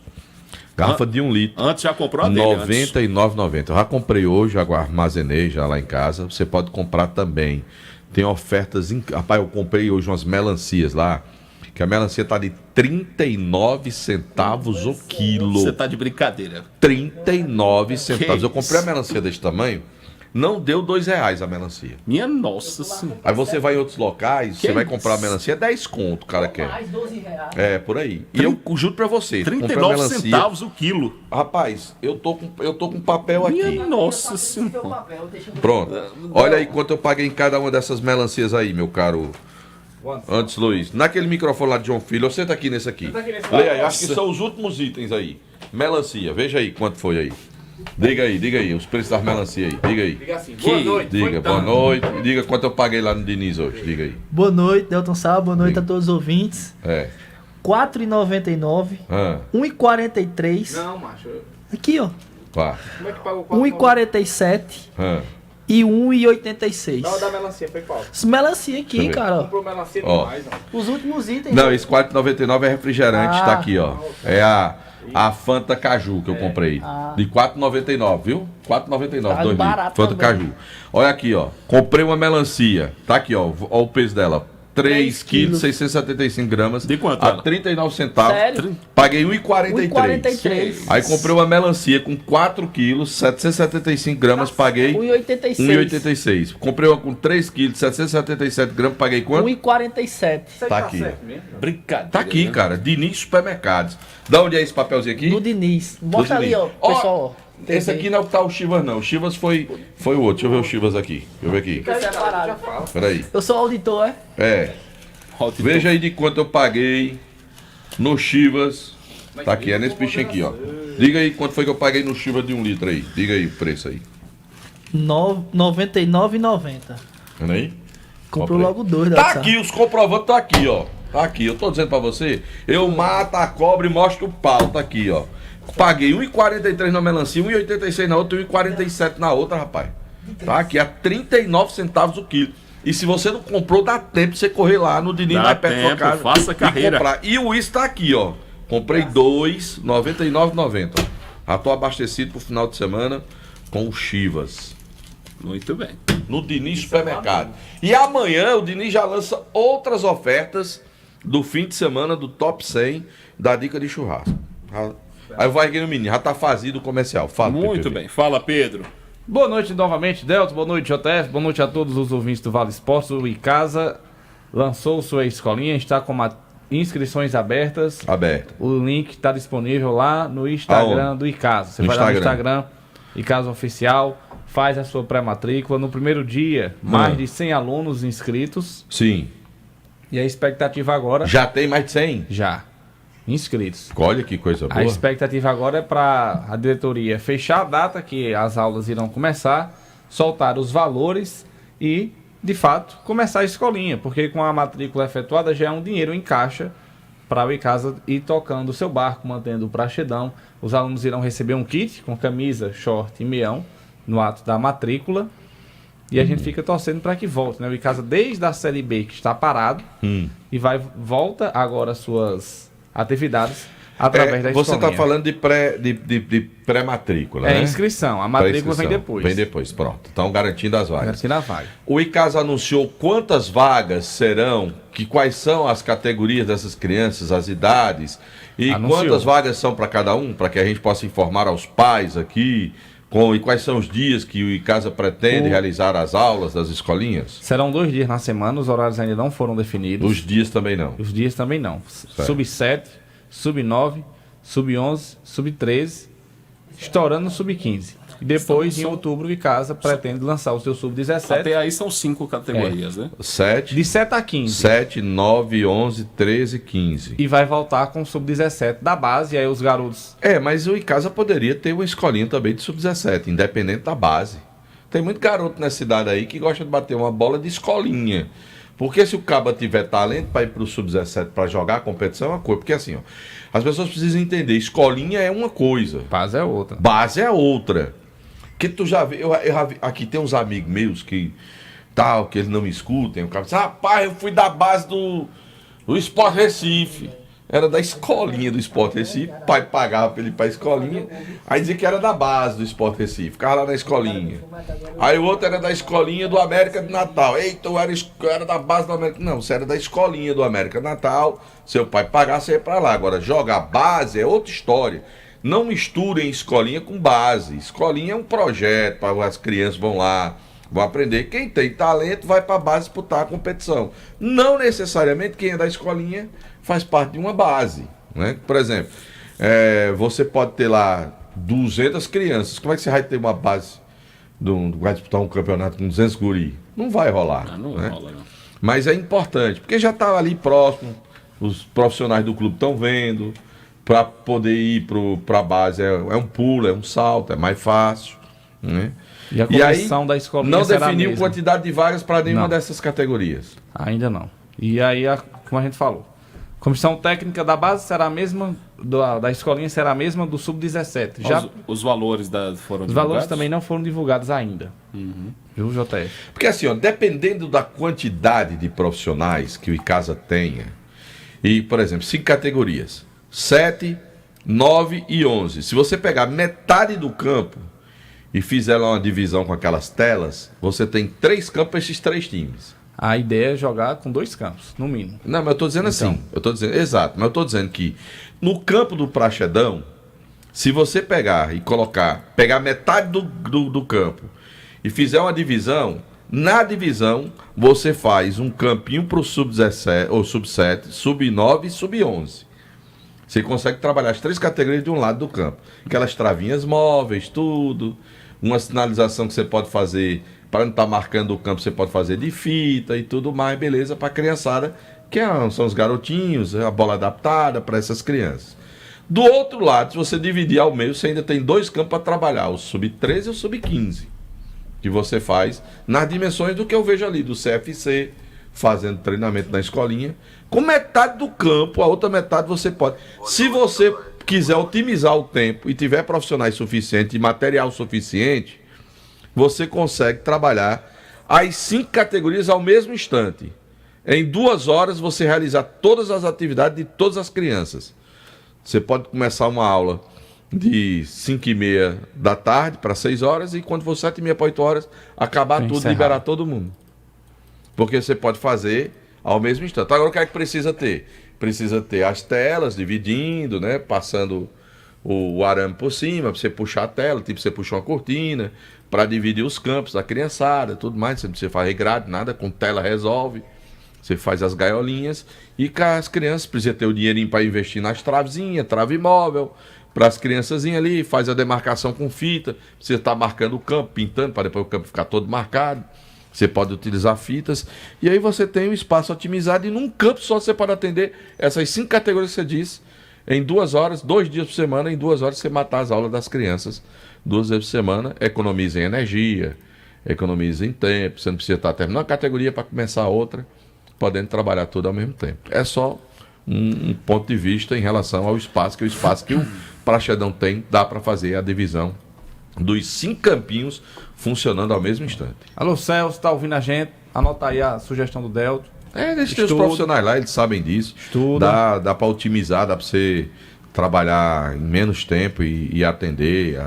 Garrafa de 1 litro. Antes já comprou a dele, R$ 99,90. Eu já comprei hoje, já armazenei já lá em casa. Você pode comprar também. Tem ofertas. Rapaz, eu comprei hoje umas melancias lá. Que a melancia tá de 39 centavos o quilo. Você tá de brincadeira. 39 centavos. Que Eu comprei a isso? melancia desse tamanho. Não deu R$2 a melancia. Minha nossa senhora. Aí você vai em outros locais, Que você vai isso? comprar a melancia, é 10 conto, o cara quer. Mais 12 reais. É, por aí. E eu juro pra você, comprei a 39 melancia. centavos o quilo. Rapaz, eu tô com papel aqui. Minha nossa senhora. Pronto. Olha aí quanto eu paguei em cada uma dessas melancias aí, meu caro. Antes, Luiz. Naquele microfone lá de João Filho, senta aqui nesse aqui. Leia aí, acho que são os últimos itens aí. Melancia, veja aí quanto foi aí. Diga aí, os preços das melancias aí. Diga aí. Diga assim, boa noite. Diga, boa noite. Diga quanto eu paguei lá no Diniz hoje. Diga aí. Boa noite, Delton Sá. Boa noite a todos os ouvintes. É. R$ 4,99. Ah, R$ 1,43. Não, macho. Aqui, ó. vá. Como é que pagou R$ 1,47 Ah. e R$ 1,86. Na hora da melancia foi qual? Os melancia aqui, Deixa eu ver. cara, ó. Comprou melancia Ó. demais, ó. Os últimos itens. Não, esse 4,99 é refrigerante, Ah. tá aqui, ó. É a Fanta Caju que eu comprei. De 4,99, viu? 4,99, Tá 2 barato litros. Fanta também. Caju. Olha aqui, ó. Comprei uma melancia. Tá aqui, ó. Olha o peso dela. 3 quilos, 675 gramas. De quanto A ela? 39 centavos. Sério? Paguei 1,43. 1,43. Aí comprei uma melancia com 4 quilos, 775 gramas. Paguei 1,86. 1,86. Comprei uma com 3 quilos, 777 gramas. Paguei quanto? 1,47. Tá aqui. Brincadeira. Tá aqui, cara. Diniz Supermercados. Da onde é esse papelzinho aqui? Do Diniz. Mostra Do ali, ó, Diniz. Ó, pessoal. ó. Esse aqui não é o que tá o Chivas, não. O Chivas foi o outro. Deixa eu ver o Chivas aqui. Deixa eu ver aqui. Fica separado. Peraí. Eu sou auditor, é? É. Veja aí de quanto eu paguei no Chivas. Tá aqui, é nesse bichinho aqui, ó. Diga aí quanto foi que eu paguei no Chivas de 1 litro aí. Diga aí o preço aí. R$ 99,90. Vendo aí? Comprou Comprei. logo dois, Tá Delton Sá. aqui, os comprovantes tá aqui, ó. Tá aqui, eu tô dizendo pra você. Eu mato a cobra e mostro o pau. Tá aqui, ó. Paguei 1,43 na melancia, 1,86 na outra e 1,47 na outra, rapaz. Tá aqui, a 39 centavos o quilo. E se você não comprou, dá tempo de você correr lá no Diniz, Dá mais perto da sua tempo, casa. faça e carreira. comprar. E o uísque tá aqui, ó. Comprei 2, R$ 99,90. Já tô abastecido pro final de semana com o Chivas. Muito bem. No Diniz Supermercado. E amanhã o Diniz já lança outras ofertas do fim de semana do Top 100 da Dica de Churrasco. Aí vai aqui no menino, já tá fazido o comercial. Fala, Muito PPV. bem. Fala, Pedro. Boa noite novamente, Delton. Boa noite, JF. Boa noite a todos os ouvintes do Vale Esportes. O Icasa lançou sua escolinha, está com inscrições abertas. Aberto. O link está disponível lá no Instagram Aonde? do Icasa. Você No vai lá no Instagram. Instagram, Icasa Oficial, faz a sua pré-matrícula. No primeiro dia, mais de 100 alunos inscritos. Sim. E a expectativa agora... Já tem mais de 100? Já. inscritos. Olha que coisa boa. A expectativa agora é para a diretoria fechar a data que as aulas irão começar, soltar os valores e, de fato, começar a escolinha, porque com a matrícula efetuada já é um dinheiro em caixa para o Icasa ir tocando o seu barco, mantendo o pranchedão. Os alunos irão receber um kit com camisa, short e meião no ato da matrícula. E a gente fica torcendo para que volte, né? O Icasa, desde a Série B, que está parado, e volta agora às suas atividades através da escolinha. Você está falando de pré-matrícula, né? Inscrição. A matrícula vem depois. Vem depois, pronto. Então, garantindo as vagas. Garantindo a vaga. O Icasa anunciou quantas vagas serão, quais são as categorias dessas crianças, as idades, e quantas vagas são para cada um, para que a gente possa informar aos pais aqui, e quais são os dias que o Icasa pretende realizar as aulas das escolinhas? Serão 2 dias na semana, os horários ainda não foram definidos. Os dias também não? Os dias também não. Sub-7, Sub-9, Sub-11, Sub-13, estourando no Sub-15. E depois, em outubro, o Icasa pretende lançar o seu Sub-17. Até aí são 5 categorias, né? 7. De 7 a 15. 7, 9, 11, 13, 15. E vai voltar com o Sub-17 da base, e aí os garotos... Mas o Icasa poderia ter uma escolinha também de Sub-17, independente da base. Tem muito garoto nessa cidade aí que gosta de bater uma bola de escolinha. Porque se o caba tiver talento para ir para o Sub-17 para jogar a competição é uma coisa. Porque assim, as pessoas precisam entender, escolinha é uma coisa. Base é outra. Base é outra. Que tu já vê, aqui tem uns amigos meus que eles não me escutem, o cara diz, rapaz, eu fui da base do Sport Recife. Era da escolinha do Sport Recife, o pai pagava pra ele ir pra escolinha, aí dizia que era da base do Sport Recife, ficava lá na escolinha. Aí o outro era da escolinha do América de Natal. Eita, eu era da base do América. Não, você era da escolinha do América de Natal, seu pai pagava, você ia pra lá. Agora, jogar base é outra história. Não misturem escolinha com base. Escolinha é um projeto, para as crianças vão lá, vão aprender. Quem tem talento vai para a base disputar a competição. Não necessariamente quem é da escolinha faz parte de uma base, né? Por exemplo, você pode ter lá 200 crianças. Como é que você vai ter uma base, vai disputar um campeonato com 200 guri? Não vai rolar. Não né? rola, não. Mas é importante, porque já está ali próximo, os profissionais do clube estão vendo. Para poder ir para a base é um pulo, é um salto, é mais fácil. Né? E a comissão da escolinha não será definiu a mesma. quantidade de vagas para nenhuma dessas categorias. Ainda não. E aí, como a gente falou, a comissão técnica da base será a mesma, da escolinha será a mesma do Sub-17. Os valores foram divulgados? Os valores também não foram divulgados ainda. Viu, JF? Porque assim, dependendo da quantidade de profissionais que o Icasa tenha, e, por exemplo, 5 categorias, 7, 9 e 11. Se você pegar metade do campo e fizer lá uma divisão com aquelas telas, você tem 3 campos para esses 3 times. A ideia é jogar com 2 campos, no mínimo. Não, mas eu estou dizendo assim. Exato, mas eu estou dizendo que no campo do Pranchedão, se você pegar metade do campo e fizer uma divisão, na divisão você faz um campinho para o Sub-17, ou Sub-7, Sub-9 e Sub-11. Você consegue trabalhar as 3 categorias de um lado do campo. Aquelas travinhas móveis, tudo. Uma sinalização que você pode fazer, para não estar marcando o campo, você pode fazer de fita e tudo mais, beleza, para a criançada, que são os garotinhos, a bola adaptada para essas crianças. Do outro lado, se você dividir ao meio, você ainda tem 2 campos para trabalhar, o Sub-13 e o Sub-15, que você faz nas dimensões do que eu vejo ali, do CFC, fazendo treinamento na escolinha, com metade do campo, a outra metade você pode. Se você quiser otimizar o tempo e tiver profissionais suficientes e material suficiente, você consegue trabalhar as 5 categorias ao mesmo instante. Em 2 horas você realizar todas as atividades de todas as crianças. Você pode começar uma aula de 5h30 da tarde para 6 horas e quando for 7h30 para 8 horas, acabar tudo, liberar todo mundo. Porque você pode fazer ao mesmo instante. Agora o que é que precisa ter? Precisa ter as telas dividindo, né? Passando o arame por cima, para você puxar a tela, tipo você puxa uma cortina, para dividir os campos da criançada, tudo mais. Você não precisa fazer grade, nada, com tela resolve. Você faz as gaiolinhas e com as crianças precisa ter o dinheirinho para investir nas travezinhas, trave móvel, para as criançazinhas ali, faz a demarcação com fita, você está marcando o campo, pintando, para depois o campo ficar todo marcado. Você pode utilizar fitas, e aí você tem um espaço otimizado, e num campo só você pode atender essas 5 categorias que você disse, em 2 horas, 2 dias por semana, em 2 horas você matar as aulas das crianças 2 vezes por semana, economiza em energia, economiza em tempo, você não precisa estar terminando uma categoria para começar outra, podendo trabalhar tudo ao mesmo tempo. É só um ponto de vista em relação ao espaço, que o espaço que o Praxedão tem, dá para fazer a divisão dos 5 campinhos funcionando ao mesmo instante. Alô, Celso, tá ouvindo a gente? Anota aí a sugestão do Delto. Eles têm os profissionais lá, eles sabem disso. Estuda. Dá para otimizar, dá para você trabalhar em menos tempo e atender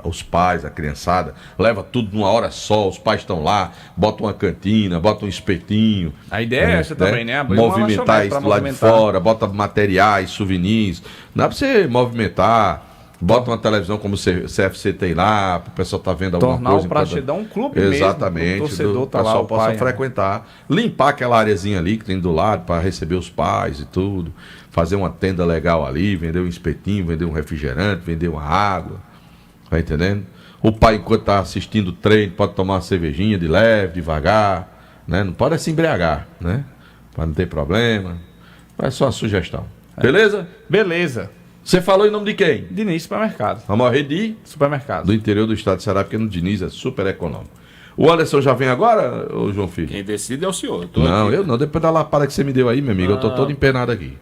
os pais, a criançada. Leva tudo numa hora só, os pais estão lá, bota uma cantina, bota um espetinho. A ideia é essa também, né? Abrir Movimentar isso do lado de fora, bota materiais, souvenirs. Dá para você movimentar. Bota uma televisão como o CFC tem lá, para o pessoal tá vendo alguma tornar coisa. Tornar o Praxedão um clube Exatamente, mesmo. O torcedor tá lá, pessoal o possa pai, frequentar. Limpar aquela areazinha ali que tem do lado para receber os pais e tudo. Fazer uma tenda legal ali, vender um espetinho, vender um refrigerante, vender uma água. Tá entendendo? O pai, enquanto tá assistindo o treino, pode tomar uma cervejinha de leve, devagar. Né? Não pode se embriagar, né? Para não ter problema. É só uma sugestão. Beleza? Beleza. Você falou em nome de quem? Diniz Supermercado. Vamos ao Rede Supermercado. Do interior do estado de Ceará, porque no Diniz é super econômico. O Anderson já vem agora, ô João Filho? Quem decide é o senhor. Não, aqui. Eu não. Depois da lapada que você me deu aí, meu amigo, eu tô todo empenado aqui.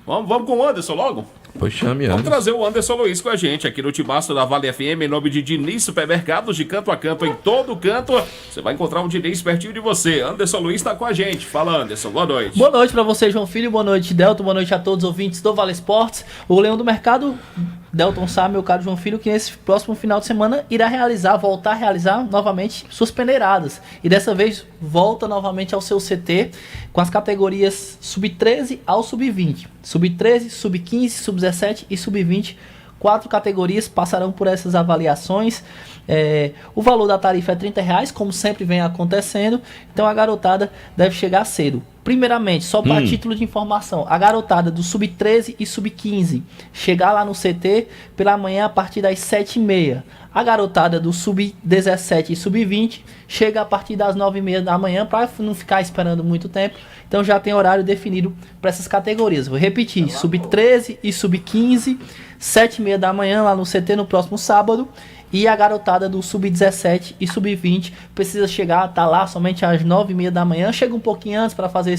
Vamos com o Anderson logo? Pois chame, Vamos trazer o Anderson Luiz com a gente aqui no Tibaço da Vale FM, em nome de Diniz Supermercados, de canto a canto, em todo canto. Você vai encontrar um Diniz pertinho de você. Anderson Luiz está com a gente. Fala, Anderson. Boa noite. Boa noite para você, João Filho. Boa noite, Delton. Boa noite a todos os ouvintes do Vale Esportes. O Leão do Mercado, Delton Sá, meu caro João Filho, que nesse próximo final de semana irá voltar a realizar novamente suas peneiradas. E dessa vez volta novamente ao seu CT com as categorias sub-13 ao sub-20. Sub-13, sub-15, sub-17 e sub-20. 4 categorias passarão por essas avaliações. O valor da tarifa é R$30, como sempre vem acontecendo. Então a garotada deve chegar cedo. Primeiramente, só para título de informação, a garotada do sub-13 e sub-15 chegar lá no CT pela manhã a partir das 7h30. A garotada do sub-17 e sub-20 chega a partir das 9h30 da manhã, para não ficar esperando muito tempo. Então já tem horário definido para essas categorias. Vou repetir, sub-13 e sub-15, 7h30 da manhã lá no CT no próximo sábado. E a garotada do sub-17 e sub-20 precisa chegar, tá lá somente às 9h30 da manhã. Chega um pouquinho antes para fazer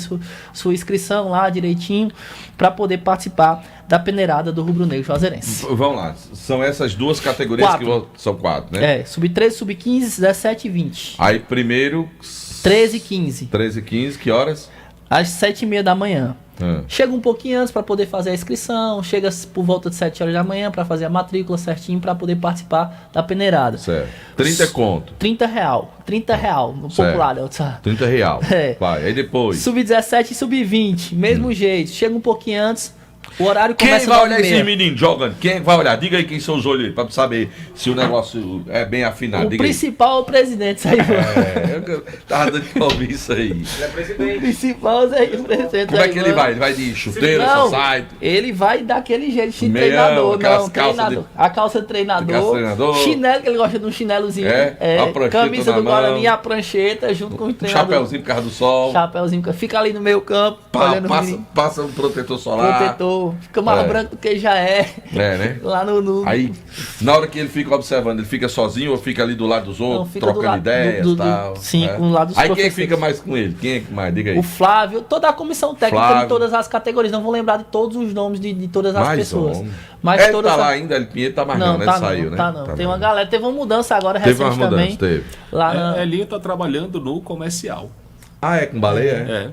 sua inscrição lá direitinho, para poder participar da peneirada do Rubro Negro Juazeirense. Vamos lá, são essas 2 categorias 4. que são 4, né? Sub-13, sub-15, 17 e 20. Aí primeiro... 13 e 15. 13 e 15, que horas? Às 7h30 da manhã. Chega um pouquinho antes para poder fazer a inscrição, chega por volta de 7 horas da manhã para fazer a matrícula certinho para poder participar da peneirada. Certo. 30 conto. R$30. R$30 no popular. R$30. Vai, aí depois. Sub-17 e sub-20, mesmo jeito. Chega um pouquinho antes. O horário quem começa vai olhar esses meninos jogando? Quem vai olhar? Diga aí quem são os olhos para saber se o negócio é bem afinado. O principal é o presidente, isso aí. Eu tava dando pra ouvir isso aí. Ele é presidente. O principal é o presidente. Como é que ele vai? Ele vai de chuteiro, não, sai? Ele vai daquele jeito de treinador. Não, treinador. A calça de treinador. Chinelo, que ele gosta de um chinelozinho. Camisa do Guarani, a prancheta, junto com o treinador. Chapeuzinho por causa do sol. Chapeuzinho, fica ali no meio campo. Passa um protetor solar. Fica mais branco do que já é. Né? Lá no... Aí, na hora que ele fica observando, ele fica sozinho ou fica ali do lado dos outros, trocando ideias e tal? Sim, com o lado dos Aí quem fica mais com ele? Quem é que mais? Diga aí. O Flávio, toda a comissão técnica de todas as categorias. Não vou lembrar de todos os nomes de todas as pessoas. Mas ele todas tá lá ainda, ele Pinheiro tá mais não, né? Tá saiu, né? Tá não. Tem uma galera, teve uma mudança agora recente também. Lá Elinho tá trabalhando no comercial. Ah, é com baleia?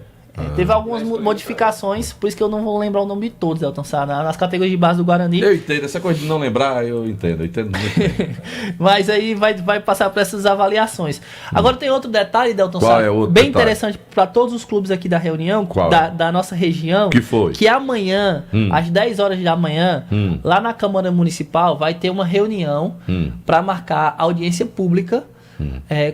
Teve algumas modificações, por isso que eu não vou lembrar o nome de todos, Delton Sá, nas categorias de base do Guarani. Eu entendo, essa coisa de não lembrar, eu entendo muito bem. Mas aí vai passar por essas avaliações. Agora tem outro detalhe, Delton Sá, bem interessante para todos os clubes aqui da reunião, da nossa região, que foi? Que amanhã, às 10 horas da manhã, lá na Câmara Municipal, vai ter uma reunião para marcar audiência pública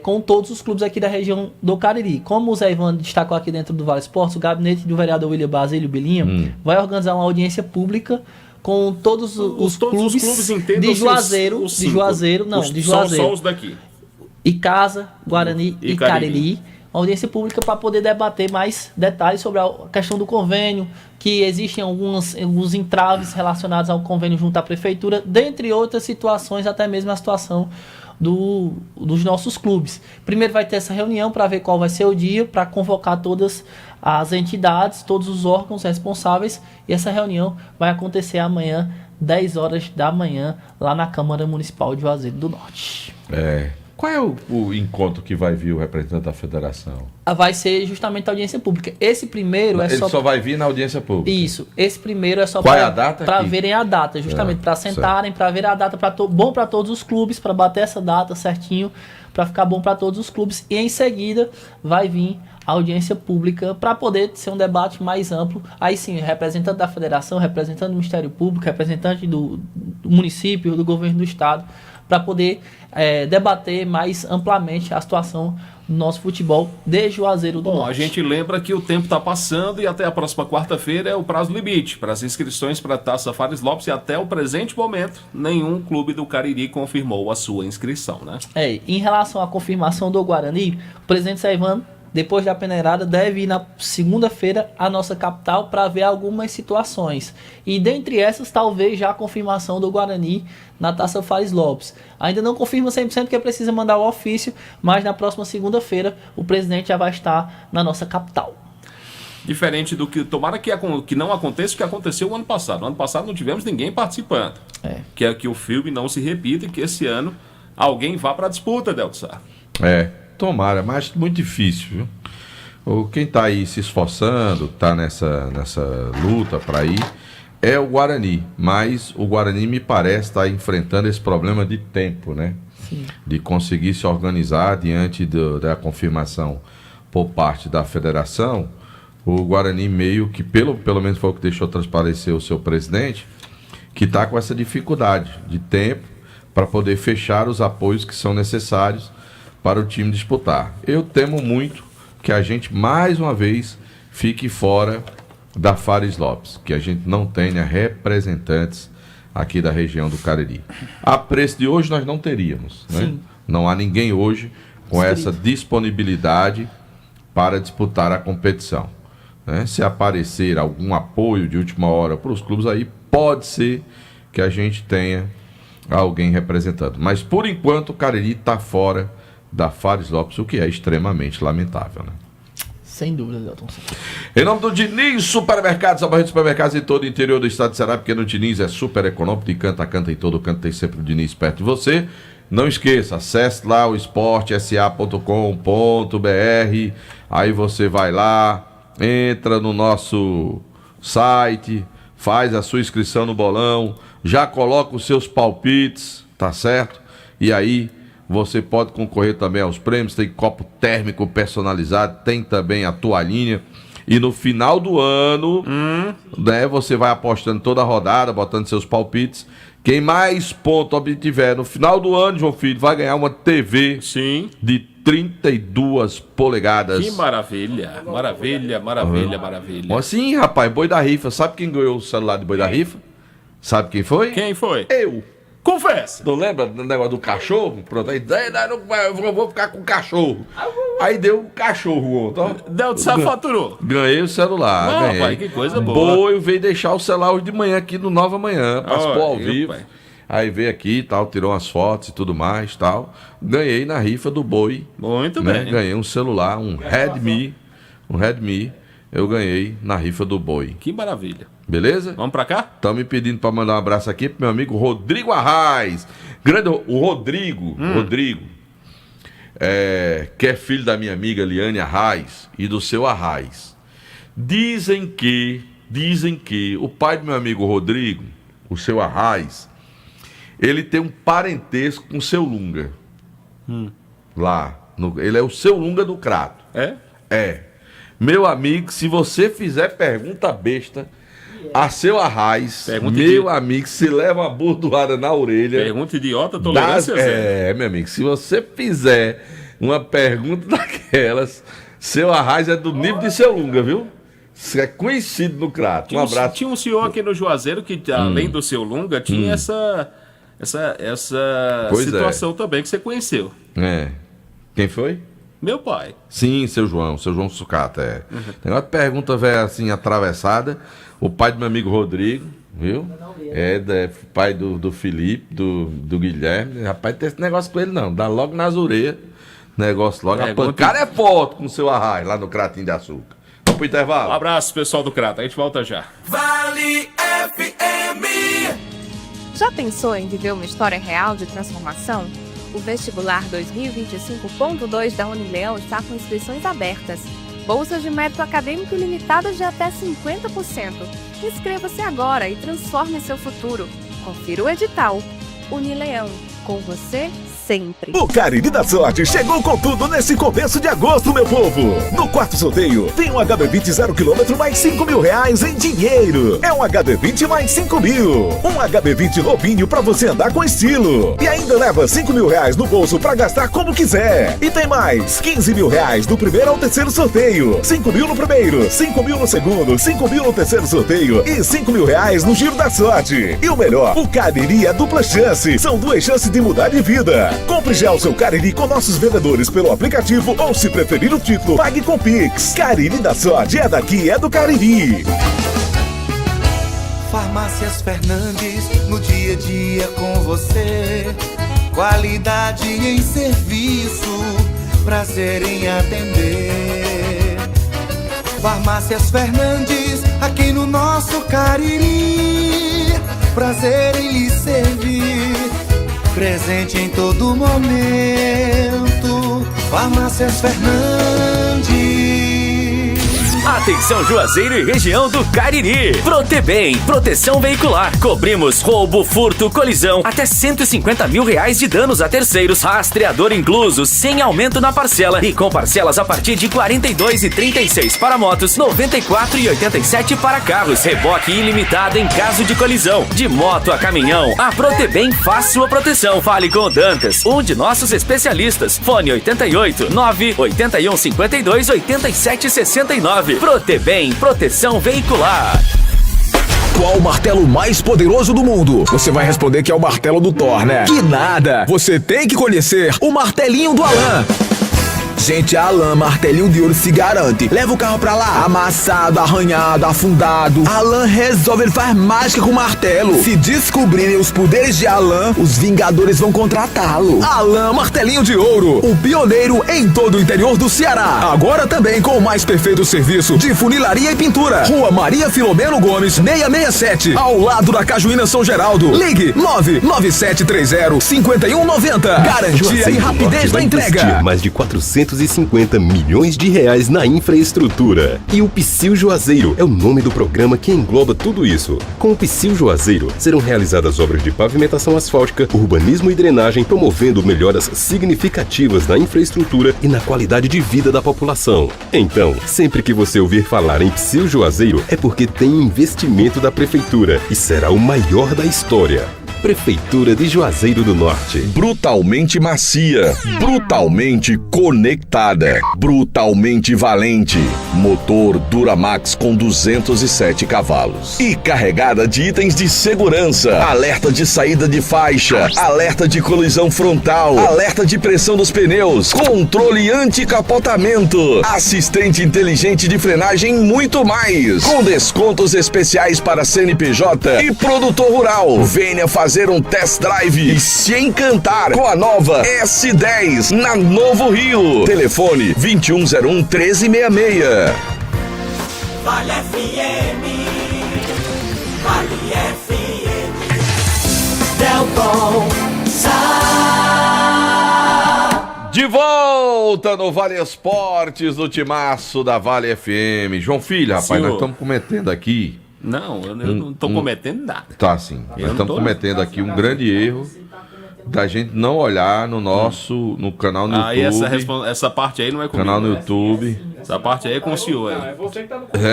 com todos os clubes aqui da região do Cariri. Como o Zé Ivan destacou aqui dentro do Vale Esportes, o gabinete do vereador William Basílio Bilinha vai organizar uma audiência pública com todos os clubes de Juazeiro, de Juazeiro, só os daqui. Icasa, Guarani e Cariri, uma audiência pública para poder debater mais detalhes sobre a questão do convênio, que existem alguns entraves relacionados ao convênio junto à prefeitura, dentre outras situações, até mesmo a situação dos nossos clubes. Primeiro vai ter essa reunião para ver qual vai ser o dia, para convocar todas as entidades, todos os órgãos responsáveis, e essa reunião vai acontecer amanhã, 10 horas da manhã, lá na Câmara Municipal de Juazeiro do Norte. Qual é o encontro que vai vir o representante da federação? Vai ser justamente a audiência pública. Esse primeiro Ele só vai vir na audiência pública? Isso. Esse primeiro é só Qual é a data? Para verem a data, justamente. Para sentarem, para ver a data, bom para todos os clubes, para bater essa data certinho, para ficar bom para todos os clubes. E em seguida vai vir a audiência pública para poder ser um debate mais amplo. Aí sim, representante da federação, representante do Ministério Público, representante do município, do governo do estado, para poder debater mais amplamente a situação do nosso futebol de Juazeiro do Norte. A gente lembra que o tempo está passando e até a próxima quarta-feira é o prazo limite para as inscrições para a Taça Fares Lopes, e até o presente momento nenhum clube do Cariri confirmou a sua inscrição, né? Em relação à confirmação do Guarani, o presidente Saivan, depois da peneirada, deve ir na segunda-feira à nossa capital para ver algumas situações. E dentre essas, talvez já a confirmação do Guarani na Taça Fares Lopes. Ainda não confirma 100% porque precisa mandar o ofício, mas na próxima segunda-feira o presidente já vai estar na nossa capital. Diferente do que, tomara que não aconteça o que aconteceu o ano passado. No ano passado não tivemos ninguém participando. Que é que o filme não se repita e que esse ano alguém vá para a disputa, Deltsar. Tomara, mas muito difícil, viu? Quem está aí se esforçando, está nessa luta para ir, é o Guarani. Mas o Guarani, me parece, está enfrentando esse problema de tempo, né? Sim. De conseguir se organizar diante da confirmação por parte da federação. O Guarani meio que, pelo menos foi o que deixou transparecer o seu presidente, que está com essa dificuldade de tempo para poder fechar os apoios que são necessários para o time disputar. Eu temo muito que a gente, mais uma vez, fique fora da Fares Lopes, que a gente não tenha representantes aqui da região do Cariri. A preço de hoje nós não teríamos, né? Sim. Não há ninguém hoje com essa disponibilidade para disputar a competição, né? Se aparecer algum apoio de última hora para os clubes, aí pode ser que a gente tenha alguém representando. Mas, por enquanto, o Cariri está fora da Fares Lopes, o que é extremamente lamentável, né? Sem dúvida, Delton. Em nome do Diniz Supermercados, a barra de supermercados em todo o interior do estado de Ceará, porque no Diniz é super econômico, de canto a canto, em todo canto tem sempre o Diniz perto de você. Não esqueça, acesse lá o esportesa.com.br, aí você vai lá, entra no nosso site, faz a sua inscrição no bolão, já coloca os seus palpites, tá certo? E aí você pode concorrer também aos prêmios, tem copo térmico personalizado, tem também a toalhinha. E no final do ano, né, você vai apostando toda a rodada, botando seus palpites. Quem mais ponto obtiver no final do ano, João Filho, vai ganhar uma TV de 32 polegadas. Que maravilha, maravilha, maravilha, maravilha. Sim, rapaz, Boi da Rifa. Sabe quem ganhou o celular de Boi da Rifa? Sabe quem foi? Quem foi? Eu. Confessa. Não lembra do negócio do cachorro? Pronto, aí eu vou ficar com o cachorro. Aí deu um cachorro ontem. Deltsar faturou. Ganhei o celular. Ganhei. Pai, que coisa boa. Boi veio deixar o celular hoje de manhã aqui no Nova Manhã. Participou ao vivo. Pai. Aí veio aqui e tal, tirou umas fotos e tudo mais tal. Ganhei na rifa do Boi. Muito né? bem. Ganhei um celular, um Redmi. Eu ganhei na rifa do Boi. Que maravilha. Beleza? Vamos pra cá? Estão me pedindo para mandar um abraço aqui pro meu amigo Rodrigo Arraes. O Rodrigo. Que é filho da minha amiga Liane Arraes e do seu Arraes. Dizem que o pai do meu amigo Rodrigo, o seu Arraes, ele tem um parentesco com o seu Lunga. Ele é o seu Lunga do Crato. É. Meu amigo, se você fizer pergunta besta a seu Arraes, amigo, se leva uma bordoada na orelha. Pergunta idiota, tolerância zero. Meu amigo, se você fizer uma pergunta daquelas, seu Arraes é do nível de seu Lunga, viu? Isso é conhecido no Crato. Um abraço. Tinha um senhor aqui no Juazeiro que, além do seu Lunga, tinha essa situação também que você conheceu. Quem foi? Meu pai. Sim, seu João Sucata, Negócio de pergunta, velho, assim, atravessada. O pai do meu amigo Rodrigo, viu? Pai do Felipe, do Guilherme. Rapaz, tem esse negócio com ele não, dá logo nas orelhas. Negócio logo, a pancada é forte com o seu arraio lá no Cratinho de Açúcar. Vamos pro intervalo. Um abraço, pessoal do Crato, a gente volta já. Vale FM. Já pensou em viver uma história real de transformação? O vestibular 2025.2 da Unileão está com inscrições abertas. Bolsas de mérito acadêmico ilimitadas de até 50%. Inscreva-se agora e transforme seu futuro. Confira o edital. Unileão, com você sempre. O Cariri da Sorte chegou com tudo nesse começo de agosto, meu povo. No quarto sorteio, tem um HB20 0 km mais 5 mil reais em dinheiro. É um HB20 mais 5 mil. Um HB20 novinho pra você andar com estilo. E ainda leva 5 mil reais no bolso pra gastar como quiser. E tem mais 15 mil reais do primeiro ao terceiro sorteio. 5 mil no primeiro, 5 mil no segundo, 5 mil no terceiro sorteio e 5 mil reais no Giro da Sorte. E o melhor, o Cariri é dupla chance. São 2 chances de mudar de vida. Compre já o seu Cariri com nossos vendedores pelo aplicativo ou, se preferir o título, pague com Pix. Cariri da Sorte é daqui, é do Cariri. Farmácias Fernandes, no dia a dia com você. Qualidade em serviço, prazer em atender. Farmácias Fernandes, aqui no nosso Cariri. Prazer em lhe servir, presente em todo momento. Farmácias Fernandes. Atenção Juazeiro e região do Cariri. Protebem, proteção veicular. Cobrimos roubo, furto, colisão, até 150 mil reais de danos a terceiros, rastreador incluso, sem aumento na parcela e com parcelas a partir de 42,36 para motos, 94,87 para carros, reboque ilimitado em caso de colisão. De moto a caminhão, a Protebem faz sua proteção. Fale com o Dantas, um de nossos especialistas. Fone 88 981 52 87 69. Protebem, proteção veicular. Qual o martelo mais poderoso do mundo? Você vai responder que é o martelo do Thor, né? Que nada! Você tem que conhecer o martelinho do Alan. Gente, a Alan Martelinho de Ouro se garante. Leva o carro pra lá, amassado, arranhado, afundado. Alan resolve, ele faz mágica com o martelo. Se descobrirem os poderes de Alan, os Vingadores vão contratá-lo. Alan Martelinho de Ouro, o pioneiro em todo o interior do Ceará. Agora também com o mais perfeito serviço de funilaria e pintura. Rua Maria Filomeno Gomes, 667, ao lado da Cajuína São Geraldo. Ligue 99730-5190. Garantia e rapidez da entrega. Mais de 450 milhões de reais na infraestrutura. E o Psyu Juazeiro é o nome do programa que engloba tudo isso. Com o Psyu Juazeiro serão realizadas obras de pavimentação asfáltica, urbanismo e drenagem, promovendo melhoras significativas na infraestrutura e na qualidade de vida da população. Então, sempre que você ouvir falar em Psyu Juazeiro, é porque tem investimento da Prefeitura e será o maior da história. Prefeitura de Juazeiro do Norte. Brutalmente macia, brutalmente conectada, brutalmente valente. Motor Duramax com 207 cavalos. E carregada de itens de segurança. Alerta de saída de faixa, alerta de colisão frontal, alerta de pressão dos pneus, controle anti-capotamento, assistente inteligente de frenagem e muito mais. Com descontos especiais para CNPJ e produtor rural. Venha fazer um test drive e se encantar com a nova S10 na Novo Rio. Telefone 2101-1366. Vale FM, Vale FM, Delton Sá. De volta no Vale Esportes, no timaço da Vale FM. João Filho, rapaz, Senhor. nós estamos cometendo aqui... Não, eu não tô cometendo nada. Tá, sim. Nós estamos cometendo aqui um grande erro da gente não olhar no canal no Aí YouTube. essa parte aí não é comigo. Canal no YouTube. Essa parte aí é com o senhor aí.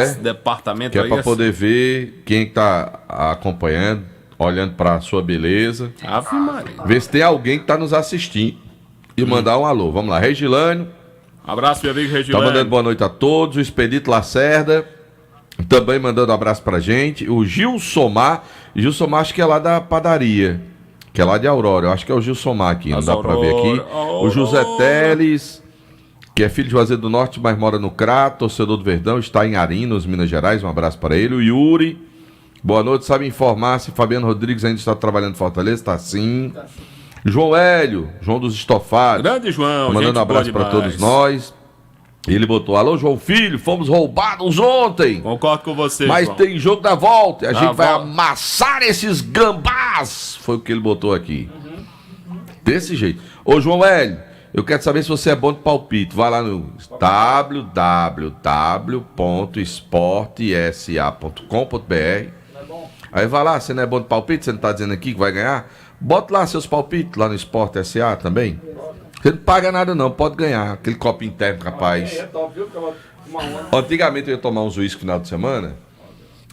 Esse departamento Que é aí pra poder ver quem tá acompanhando, olhando pra sua beleza. Ave Maria. Ver se tem alguém que tá nos assistindo e mandar um alô. Vamos lá, Regilânio. Abraço, meu amigo Tá Regilânio. mandando boa noite a todos. O Expedito Lacerda também mandando um abraço pra gente. O Gilsomar acho que é lá da padaria, que é lá de Aurora. Eu acho que é o Gilsomar aqui, não dá pra ver aqui. O José Teles, que é filho de Juazeiro do Norte, mas mora no Crato, torcedor do Verdão, está em Arinos, Minas Gerais. Um abraço para ele. O Yuri, boa noite. Sabe informar se Fabiano Rodrigues ainda está trabalhando em Fortaleza? Está sim. João Hélio, João dos Estofados. Grande João, mandando um abraço para todos nós. Ele botou: alô, João Filho, fomos roubados ontem. Concordo com você, mas João. tem jogo da volta. A gente vai amassar esses gambás. Foi o que ele botou aqui. Desse jeito. Ô, João Hélio, eu quero saber se você é bom de palpite. Vai lá no www.esportesa.com.br. Aí vai lá, você não é bom de palpite, você não tá dizendo aqui que vai ganhar? Bota lá seus palpites lá no Esporte SA também. Você não paga nada não, pode ganhar. Aquele copinho térmico, rapaz. Antigamente eu ia tomar uns uísque no final de semana.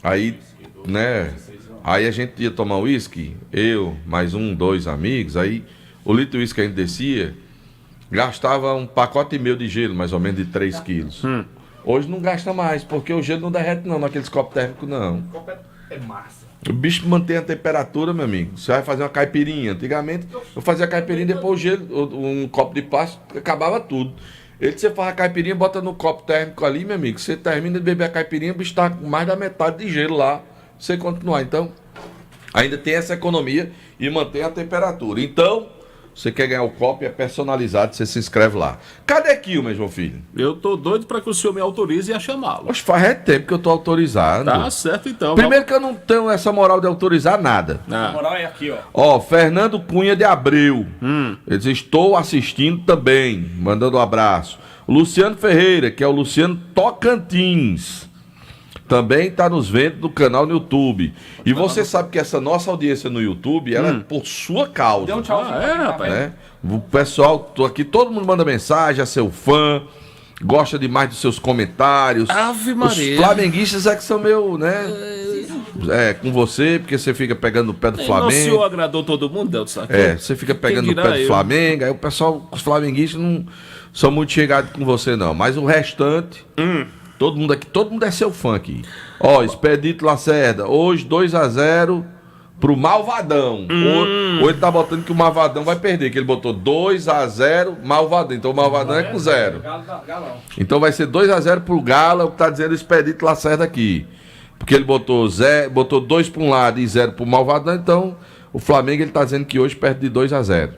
Aí, né? Aí a gente ia tomar uísque, eu, mais 2 amigos. Aí o litro de uísque que a gente descia, gastava 1,5 pacote de gelo, mais ou menos de 3 quilos. Hoje não gasta mais, porque o gelo não derrete não, naqueles copos térmicos não. O copo é massa. O bicho mantém a temperatura, meu amigo. Você vai fazer uma caipirinha. Antigamente, eu fazia a caipirinha, depois o gelo, um copo de plástico, acabava tudo. Você faz a caipirinha, bota no copo térmico ali, meu amigo. Você termina de beber a caipirinha, o bicho tá com mais da metade de gelo lá. Você continuar. Então, ainda tem essa economia e mantém a temperatura. Então, você quer ganhar o copo, é personalizado, você se inscreve lá. Cadê Kilmer, João Filho? Eu tô doido para que o senhor me autorize a chamá-lo. Poxa, faz tempo que eu tô autorizando. Tá certo, então. Primeiro que eu não tenho essa moral de autorizar nada. A moral é aqui, ó. Ó, Fernando Cunha de Abreu. Ele diz: estou assistindo também, mandando um abraço. O Luciano Ferreira, que é o Luciano Tocantins, também está nos vendo no canal no YouTube. E você sabe que essa nossa audiência no YouTube, ela é por sua causa. Deu um tchauzinho. Rapaz. Né? O pessoal, tô aqui, todo mundo manda mensagem, é seu fã, gosta demais dos seus comentários. Ave Maria. Os flamenguistas é que são meu, né? Com você, porque você fica pegando no pé do Flamengo. O senhor agradou todo mundo, Delton Sá? Você fica pegando no pé do Flamengo, aí o pessoal, os flamenguistas não são muito chegados com você não, mas o restante... Todo mundo aqui, todo mundo é seu fã aqui. Ó, Expedito Lacerda, hoje 2-0 pro Malvadão. Ou ele tá botando que o Malvadão vai perder, que ele botou 2-0 Malvadão. Então o Malvadão é com 0. Então vai ser 2-0 pro Galo, é o que tá dizendo o Expedito Lacerda aqui. Porque ele botou 2 para um lado e 0 pro Malvadão, então o Flamengo ele tá dizendo que hoje perde de 2-0.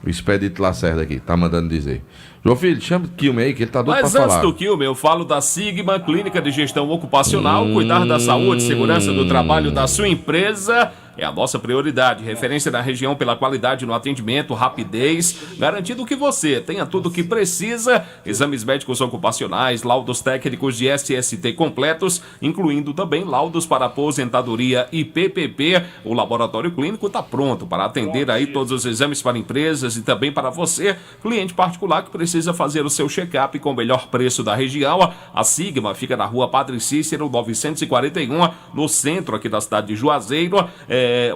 O Expedito Lacerda aqui, tá mandando dizer. João Filho, chama o Kilmer aí, que ele tá doido pra falar. Mas antes do Kilmer, eu falo da Sigma, Clínica de Gestão Ocupacional. Cuidar da saúde e segurança do trabalho da sua empresa é a nossa prioridade. Referência na região pela qualidade no atendimento, rapidez, garantindo que você tenha tudo o que precisa. Exames médicos ocupacionais, laudos técnicos de SST completos, incluindo também laudos para aposentadoria e PPP. O laboratório clínico está pronto para atender aí todos os exames para empresas e também para você, cliente particular que precisa fazer o seu check-up com o melhor preço da região. A Sigma fica na rua Padre Cícero, 941, no centro aqui da cidade de Juazeiro.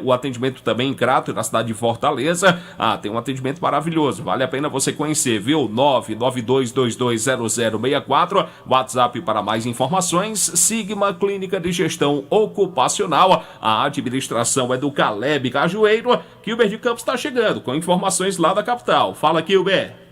O atendimento também em Crato, na cidade de Fortaleza. Tem um atendimento maravilhoso, vale a pena você conhecer, viu? 992220064, WhatsApp para mais informações. Sigma Clínica de Gestão Ocupacional. A administração é do Caleb Cajueiro. Kilber de Campos está chegando com informações lá da capital. Fala, Kilber.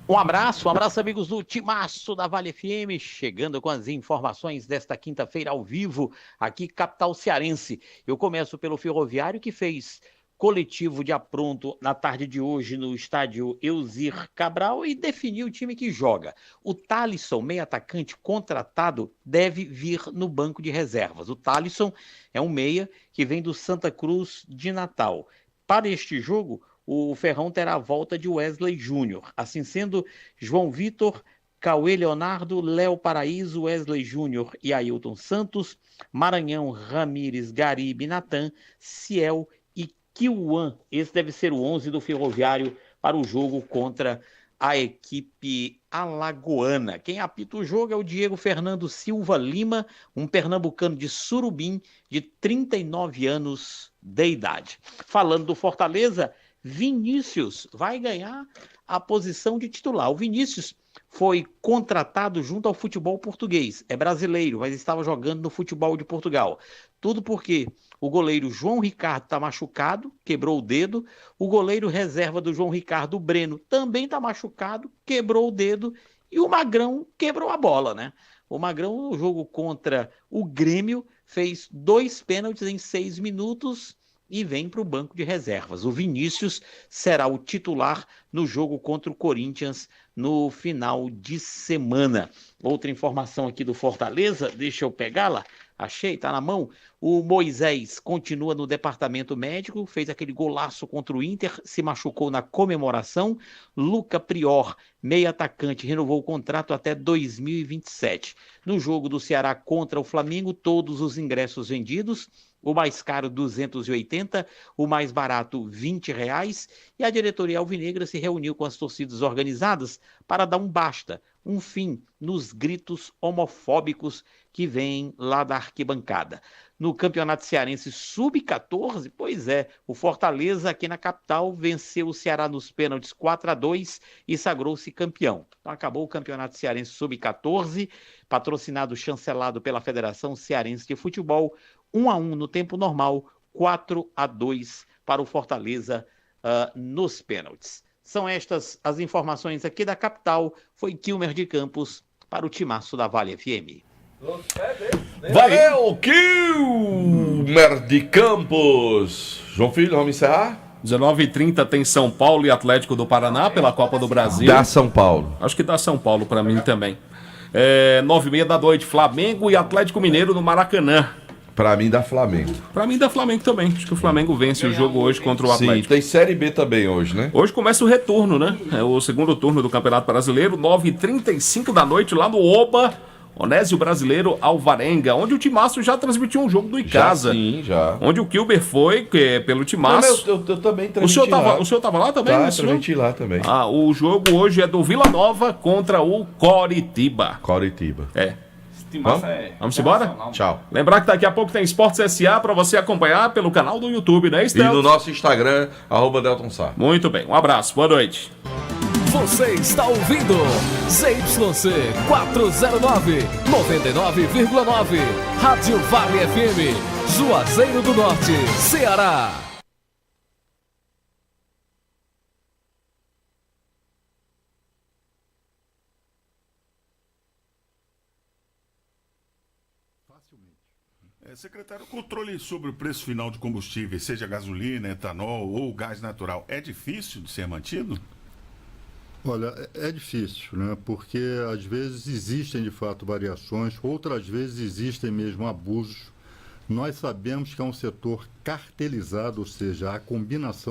Um abraço, amigos do Timaço da Vale FM, chegando com as informações desta quinta-feira ao vivo, aqui capital cearense. Eu começo pelo Ferroviário, que fez coletivo de apronto na tarde de hoje no estádio Elzir Cabral e definiu o time que joga. O Thalisson, meio atacante contratado, deve vir no banco de reservas. O Thalisson é um meia que vem do Santa Cruz de Natal. Para este jogo, o Ferrão terá a volta de Wesley Júnior. Assim sendo, João Vitor, Cauê Leonardo, Léo Paraíso, Wesley Júnior e Ailton Santos, Maranhão, Ramires, Garibe, Natan, Ciel e Kiuan. Esse deve ser o 11 do Ferroviário para o jogo contra a equipe alagoana. Quem apita o jogo é o Diego Fernando Silva Lima, um pernambucano de Surubim, de 39 anos de idade. Falando do Fortaleza, Vinícius vai ganhar a posição de titular. O Vinícius foi contratado junto ao futebol português. É brasileiro, mas estava jogando no futebol de Portugal. Tudo porque o goleiro João Ricardo está machucado, quebrou o dedo. O goleiro reserva do João Ricardo, o Breno, também está machucado, quebrou o dedo. E o Magrão quebrou a bola, né? O Magrão, no jogo contra o Grêmio, fez 2 pênaltis em 6 minutos e vem para o banco de reservas. O Vinícius será o titular no jogo contra o Corinthians no final de semana. Outra informação aqui do Fortaleza, deixa eu pegá-la. Achei, tá na mão. O Moisés continua no departamento médico, fez aquele golaço contra o Inter, se machucou na comemoração. Luca Prior, meio atacante, renovou o contrato até 2027. No jogo do Ceará contra o Flamengo, todos os ingressos vendidos. O mais caro, 280, o mais barato, R$20. E a diretoria alvinegra se reuniu com as torcidas organizadas para dar um basta, um fim nos gritos homofóbicos que vêm lá da arquibancada. No Campeonato Cearense Sub-14, pois é, o Fortaleza aqui na capital venceu o Ceará nos pênaltis 4-2 e sagrou-se campeão. Então acabou o Campeonato Cearense Sub-14, patrocinado, chancelado pela Federação Cearense de Futebol, 1-1 no tempo normal, 4-2 para o Fortaleza nos pênaltis. São estas as informações aqui da capital. Foi Kilmer de Campos para o Timaço da Vale FM. Valeu, Kilmer de Campos. João Filho, vamos encerrar? 19h30 tem São Paulo e Atlético do Paraná pela Copa do Brasil. Dá São Paulo. Acho que dá São Paulo para mim também. 9h30 da noite, Flamengo e Atlético Mineiro no Maracanã. Pra mim dá Flamengo. Pra mim dá Flamengo também. Acho que o Flamengo vence o jogo hoje contra o Atlético. Sim, tem Série B também hoje, né? Hoje começa o retorno, né? É o segundo turno do Campeonato Brasileiro, 9h35 da noite, lá no Oba, Onésio Brasileiro Alvarenga, onde o Timaço já transmitiu um jogo do Icasa. Sim, já. Onde o Kilber foi, pelo Timaço. Eu também transmiti lá. O senhor tava lá também? Tá, transmiti lá também. O jogo hoje é do Vila Nova contra o Coritiba. Coritiba. Vamos embora? Tchau. Lembrar que daqui a pouco tem Esportes SA para você acompanhar pelo canal do YouTube, né, E no nosso Instagram, @Delton Sá. Muito bem, um abraço, boa noite. Você está ouvindo ZYC 409, 99,9. Rádio Vale FM, Juazeiro do Norte, Ceará. Secretário, o controle sobre o preço final de combustíveis, seja gasolina, etanol ou gás natural, é difícil de ser mantido? Olha, é difícil, né? Porque às vezes existem de fato variações, outras vezes existem mesmo abusos. Nós sabemos que é um setor cartelizado, ou seja, a combinação